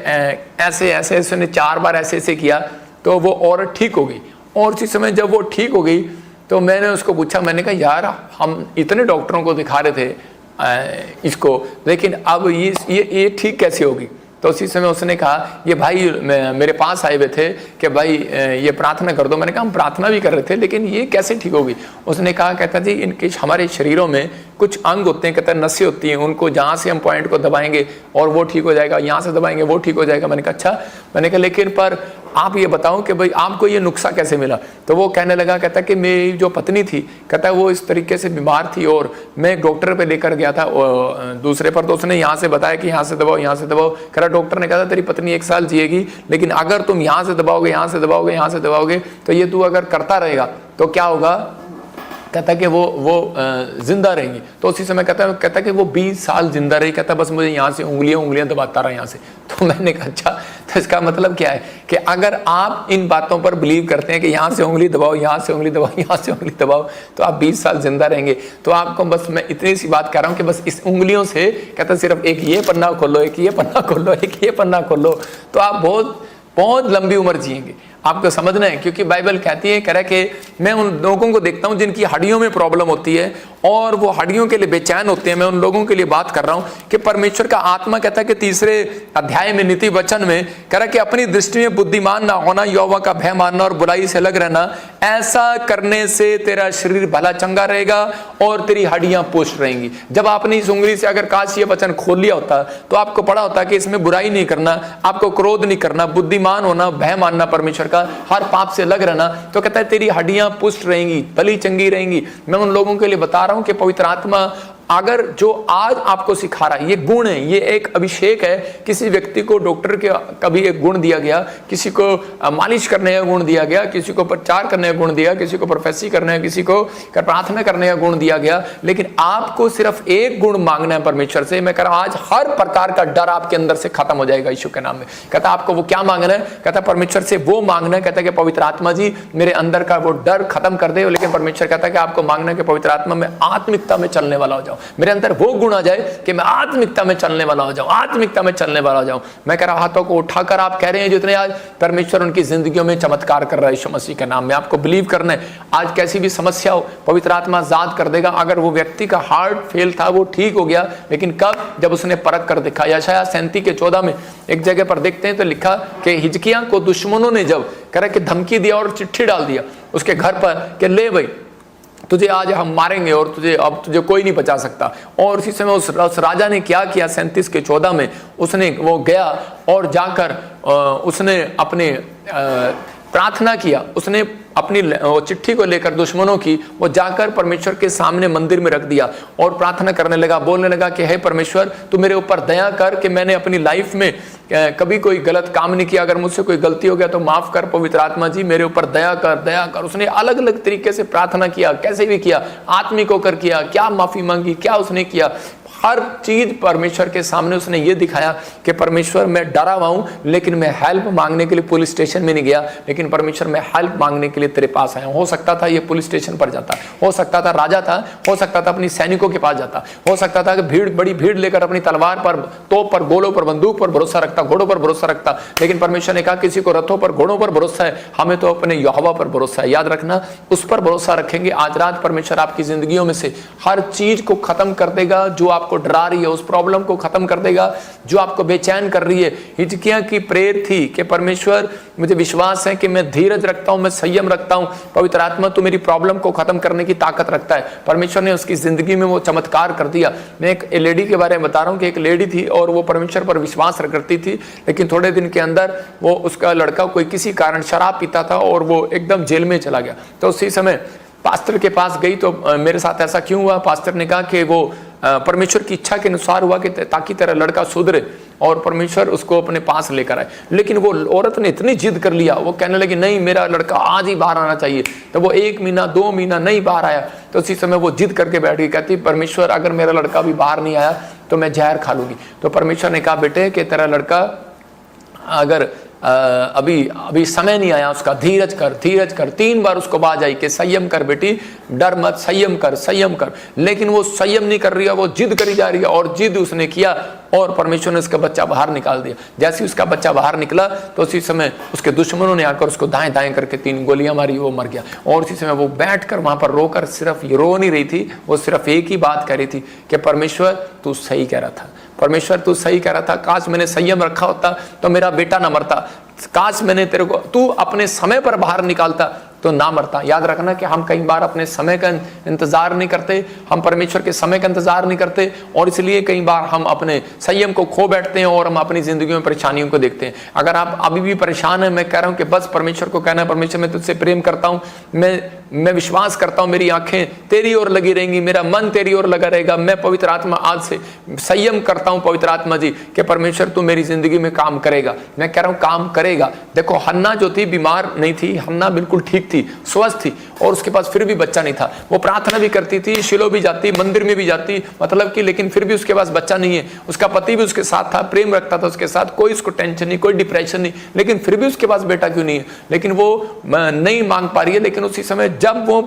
ऐसे उसने 4 बार ऐसे किया तो वो औरत ठीक हो गई। और उसी समय जब वो ठीक हो गई तो मैंने उसको पूछा, मैंने कहा यार हम इतने डॉक्टरों को दिखा रहे थे इसको, लेकिन अब ये ठीक कैसे होगी? तो उसी समय उसने कहा, ये भाई मेरे पास आए हुए थे कि भाई ये प्रार्थना कर दो। मैंने कहा हम प्रार्थना भी कर रहे थे, लेकिन ये कैसे ठीक होगी? उसने कहा, कहता जी इनके हमारे शरीरों में कुछ अंग होते हैं, कहता नसें होती हैं, उनको जहाँ से हम पॉइंट को दबाएंगे और वो ठीक हो जाएगा, यहाँ से दबाएंगे वो ठीक हो जाएगा। मैंने कहा अच्छा। मैंने कहा लेकिन पर आप ये बताओ कि भाई आपको ये नुस्खा कैसे मिला? तो वो कहने लगा, कहता कि मेरी जो पत्नी थी, कहता वो इस तरीके से बीमार थी और मैं एक डॉक्टर पे लेकर गया था दूसरे पर, तो उसने यहाँ से बताया कि यहाँ से दबाओ, यहाँ से दबाओ। कह रहा डॉक्टर ने कहा था तेरी पत्नी 1 साल जिएगी, लेकिन अगर तुम यहाँ से दबाओगे, यहाँ से दबाओगे, यहाँ से दबाओगे, तो ये तू अगर करता रहेगा तो क्या होगा? कहता कि वो जिंदा रहेंगी। तो उसी समय कहता कि वो 20 साल जिंदा रही। कहता बस मुझे यहाँ से उंगलियां दबाता रहा यहाँ से। तो मैंने कहा अच्छा, तो इसका मतलब क्या है कि अगर आप इन बातों पर बिलीव करते हैं कि यहाँ से उंगली दबाओ, यहाँ से उंगली दबाओ, यहाँ से उंगली दबाओ, तो आप 20 साल जिंदा रहेंगे। तो आपको बस मैं इतनी सी बात कर रहा हूँ कि बस इस उंगलियों से, कहता सिर्फ एक ये पन्ना खोलो, एक ये पन्ना खोलो, एक ये पन्ना खोलो, तो आप बहुत लंबी उम्र जिएंगे। आपको समझना है, क्योंकि बाइबल कहती है, कह रहा है कि मैं उन लोगों को देखता हूं जिनकी हड्डियों में प्रॉब्लम होती है और वो हड्डियों के लिए बेचैन होते हैं। मैं उन लोगों के लिए बात कर रहा हूं कि परमेश्वर का आत्मा कहता है कि 3 अध्याय में नीति वचन में कह रहा है कि अपनी दृष्टि में बुद्धिमान ना होना, यहोवा का भय मानना और बुराई से अलग रहना, ऐसा करने से तेरा शरीर भला चंगा रहेगा और तेरी हड्डियां पुष्ट रहेंगी। जब आपने इस उंगली से अगर काश ये वचन खोल लिया होता तो आपको पड़ा होता कि इसमें बुराई नहीं करना, आपको क्रोध नहीं करना, बुद्धिमान होना, भय मानना परमेश्वर का, हर पाप से अलग रहना, तो कहता है तेरी हड्डियां पुष्ट रहेंगी, भली चंगी रहेंगी। मैं उन लोगों के लिए बता रहा हूं कि पवित्र आत्मा अगर जो आज आपको सिखा रहा है, ये गुण है, ये एक अभिषेक है। किसी व्यक्ति को डॉक्टर के कभी एक गुण दिया गया, किसी को मालिश करने का गुण दिया गया, किसी को प्रचार करने का गुण दिया, किसी को प्रोफेसी करने का, किसी को प्रार्थना करने का गुण दिया गया, लेकिन आपको सिर्फ एक गुण मांगना है परमेश्वर से। मैं कह रहा हूं आज हर प्रकार का डर आपके अंदर से खत्म हो जाएगा यीशु के नाम में। कहता आपको वो क्या मांगना है? कहता परमेश्वर से वो मांगना है, कहता कि पवित्र आत्मा जी मेरे अंदर का वो डर खत्म कर दे। लेकिन परमेश्वर कहता है कि आपको मांगना है कि पवित्र आत्मा में आत्मिकता में चलने वाला हो जाओ, मेरे अंदर वो गुण आ जाए कि मैं आत्मिकता में चलने वाला हो जाऊं, आत्मिकता में चलने वाला हो जाऊं। मैं कह रहा हाथों को उठाकर आप कह रहे हैं जितने आज परमेश्वर उनकी जिंदगियों में चमत्कार कर रहा है यीशु मसीह के नाम में। आपको बिलीव करना है, आज कैसी भी समस्या हो पवित्र आत्मा आजाद कर देगा। अगर वो व्यक्ति का हार्ट फेल था वो ठीक हो गया, लेकिन कब? जब उसने परख कर देखा। यशायाह 37:14 में एक जगह पर देखते हैं तो लिखा कि हिजकिय्याह को दुश्मनों ने जब कह कि धमकी दिया और चिट्ठी डाल दिया उसके घर पर कि ले भाई तुझे आज हम मारेंगे और तुझे कोई नहीं बचा सकता। और उसी समय उस राजा ने क्या किया? 37:14 में उसने वो गया और जाकर उसने अपने प्रार्थना किया। उसने अपनी चिट्ठी को लेकर दुश्मनों की वो जाकर परमेश्वर के सामने मंदिर में रख दिया और प्रार्थना करने लगा, बोलने लगा कि हे परमेश्वर तू मेरे ऊपर दया कर कि मैंने अपनी लाइफ में कभी कोई गलत काम नहीं किया, अगर मुझसे कोई गलती हो गया तो माफ कर पवित्र आत्मा जी, मेरे ऊपर दया कर, दया कर। उसने अलग अलग तरीके से प्रार्थना किया, कैसे भी किया, आत्मिक होकर किया, क्या माफी मांगी, क्या उसने किया, हर चीज परमेश्वर के सामने उसने ये दिखाया कि परमेश्वर मैं डरा हुआ हूं, लेकिन मैं हेल्प मांगने के लिए पुलिस स्टेशन में नहीं गया, लेकिन परमेश्वर मैं हेल्प मांगने के लिए तेरे पास आया हूं। हो सकता था ये पुलिस स्टेशन पर जाता, हो सकता था राजा था, हो सकता था अपनी सैनिकों के पास जाता, हो सकता था कि बड़ी भीड़ लेकर अपनी तलवार पर, तोप पर, गोलों पर, बंदूक पर भरोसा रखता, घोड़ों पर भरोसा रखता, लेकिन परमेश्वर ने कहा किसी को रथों पर, घोड़ों पर भरोसा है, हमें तो अपने यहोवा पर भरोसा है। याद रखना, उस पर भरोसा रखेंगे। आज रात परमेश्वर आपकी जिंदगियों में से हर चीज को खत्म कर देगा जो आपको डरा रही है, उस प्रॉब्लम को खत्म कर देगा जो आपको बेचैन कर रही है। हिजकिय्याह की प्रेयर थी कि परमेश्वर मुझे विश्वास है कि मैं धीरज रखता हूं, मैं संयम रखता हूं, पवित्र आत्मा तो मेरी प्रॉब्लम को खत्म करने की ताकत रखता है। परमेश्वर ने उसकी जिंदगी में वो चमत्कार कर दिया। मैं एक लेडी के बारे में बता रहा हूं कि एक लेडी थी और वो परमेश्वर पर विश्वास करती थी, लेकिन थोड़े दिन के अंदर वो उसका लड़का कोई किसी कारण शराब पीता था और वो एकदम जेल में चला गया। तो उसी समय पास्टर के पास गई तो मेरे साथ ऐसा क्यों हुआ? पास्टर ने कहा कि वो परमेश्वर की इच्छा के अनुसार हुआ कि ताकि तेरा लड़का सुधरे और परमेश्वर उसको अपने पास लेकर आए। लेकिन वो औरत ने इतनी जिद कर लिया, वो कहने लगी नहीं मेरा लड़का आज ही बाहर आना चाहिए। तो वो 1 महीना 2 महीना नहीं बाहर आया। तो उसी समय वो जिद करके बैठ गई, कहती परमेश्वर अगर मेरा लड़का भी बाहर नहीं आया तो मैं जहर खा लूंगी। तो परमेश्वर ने कहा बेटे कि तेरा लड़का अगर अभी समय नहीं आया उसका, धीरज कर, धीरज कर। 3 बार उसको आवाज आई कि संयम कर बेटी, डर मत, संयम कर, संयम कर। लेकिन वो संयम नहीं कर रही है, वो जिद करी जा रही है और जिद उसने किया और परमेश्वर ने उसका बच्चा बाहर निकाल दिया। जैसे उसका बच्चा बाहर निकला तो उसी समय उसके दुश्मनों ने आकर उसको दाएं दाएं करके 3 गोलियां मारी, वो मर गया। और उसी समय वो बैठकर वहां पर रोकर सिर्फ रो नहीं रही थी, वो सिर्फ एक ही बात कह रही थी कि परमेश्वर तू सही कह रहा था, परमेश्वर तू सही कह रहा था, काश मैंने संयम रखा होता तो मेरा बेटा ना मरता, काश मैंने तेरे को तू अपने समय पर बाहर निकालता तो ना मरता। याद रखना कि हम कई बार अपने समय का इंतजार नहीं करते, हम परमेश्वर के समय का इंतजार नहीं करते, और इसलिए कई बार हम अपने संयम को खो बैठते हैं और हम अपनी जिंदगी में परेशानियों को देखते हैं। अगर आप अभी भी परेशान हैं, मैं कह रहा हूं कि बस परमेश्वर को कहना है, परमेश्वर मैं तुझसे प्रेम करता हूं, मैं विश्वास करता हूं, मेरी आंखें तेरी ओर लगी रहेंगी, मेरा मन तेरी ओर लगा रहेगा। मैं पवित्र आत्मा आज से संयम करता हूं पवित्र आत्मा जी कि परमेश्वर तू मेरी जिंदगी में काम करेगा। मैं कह रहा हूं काम करेगा। देखो हन्ना जो थी बीमार नहीं थी, हन्ना बिल्कुल ठीक थी, स्वस्थ थी, और उसके पास फिर भी बच्चा नहीं था। वो प्रार्थना भी करती थी, शिलो भी जाती, मंदिर में भी जाती, मतलब कि, लेकिन फिर भी उसके पास बच्चा नहीं है। उसका पति भी उसके साथ था, प्रेम रखता था उसके साथ, कोई उसको टेंशन नहीं, कोई डिप्रेशन नहीं, लेकिन फिर भी उसके पास बेटा क्यों नहीं है? लेकिन वो नहीं मांग पा रही है। लेकिन उसी समय जब वो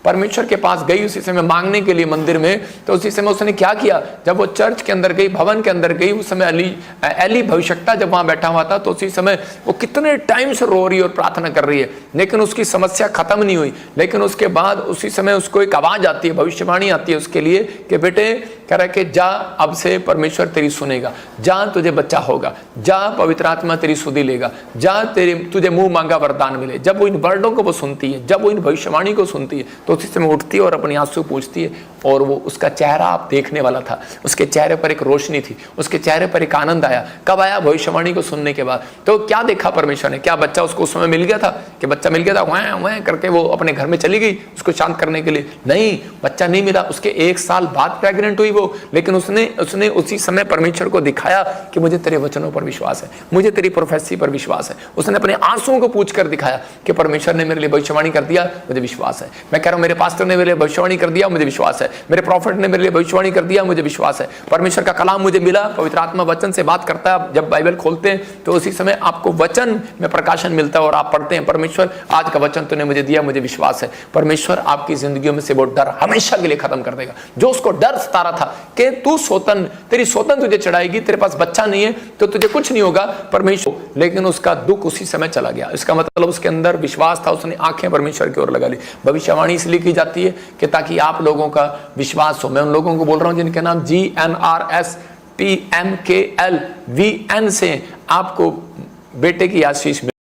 परमेश्वर के पास गई उसी समय मांगने के लिए मंदिर में, तो उसी समय उसने क्या किया, जब वो चर्च के अंदर गई, भवन के अंदर गई, उस समय एली भविष्यवक्ता जब वहां बैठा हुआ था, तो उसी समय वो कितने टाइम से रो रही है और प्रार्थना कर रही है, लेकिन उसकी समस्या खत्म नहीं हुई। लेकिन उसके बाद उसी समय उसको एक आवाज आती है, भविष्यवाणी आती है उसके लिए कि बेटे, कह रहा है कि जा, अब से परमेश्वर तेरी सुनेगा, जा तुझे बच्चा होगा, जा पवित्र आत्मा तेरी सुधि लेगा, जा तुझे मुंह मांगा वरदान मिले। जब वो इन वर्डों को वो सुनती है, जब वो इन भविष्यवाणी को सुनती है, तो उसी समय उठती है और अपनी आंसू पूछती है, और वो उसका चेहरा आप देखने वाला था, उसके चेहरे पर एक रोशनी थी, उसके चेहरे पर एक आनंद आया। कब आया? भविष्यवाणी को सुनने के बाद। तो क्या देखा परमेश्वर ने? क्या बच्चा उसको उस समय मिल गया था कि बच्चा मिल गया था वह वह करके वो अपने घर में चली गई उसको शांत करने के लिए? नहीं, बच्चा नहीं मिला। उसके 1 साल बाद प्रेग्नेंट हुई वो, लेकिन उसने उसी समय परमेश्वर को दिखाया कि मुझे तेरे वचनों पर विश्वास है, मुझे तेरी प्रोफेसी पर विश्वास है। उसने अपने आंसुओं को पूछ कर दिखाया कि परमेश्वर ने मेरे लिए भविष्यवाणी कर दिया, मुझे विश्वास है। मैं कह रहा हूं मेरे पास्टर ने मेरे लिए भविष्यवाणी कर दिया, मुझे विश्वास है। मेरे प्रॉफिट ने मेरे लिए भविष्यवाणी कर दिया, मुझे विश्वास है। परमेश्वर का कलाम मुझे मिला, पवित्र आत्मा वचन से बात करता है। जब बाइबल खोलते हैं तो उसी समय आपको वचन में प्रकाशन मिलता है और आप पढ़ते हैं, परमेश्वर आज का वचन तूने मुझे दिया, मुझे विश्वास है। परमेश्वर आपकी जिंदगी में से वो डर हमेशा के लिए खत्म कर देगा। जो उसको डर सता रहा था कि तू सोतन, तेरी सोतन तुझे चढ़ाएगी, तेरे पास बच्चा नहीं है तो तुझे कुछ नहीं होगा, परमेश्वर, लेकिन उसका दुख उसी समय चला गया। इसका मतलब उसके अंदर विश्वास था, उसने आंखें परमेश्वर की ओर लगा ली। भविष्यवाणी इसलिए की जाती है कि ताकि आप लोगों का विश्वास हो। मैं उन लोगों को बोल रहा हूं जिनके नाम GNRSPMKLVN से आपको बेटे की आशीष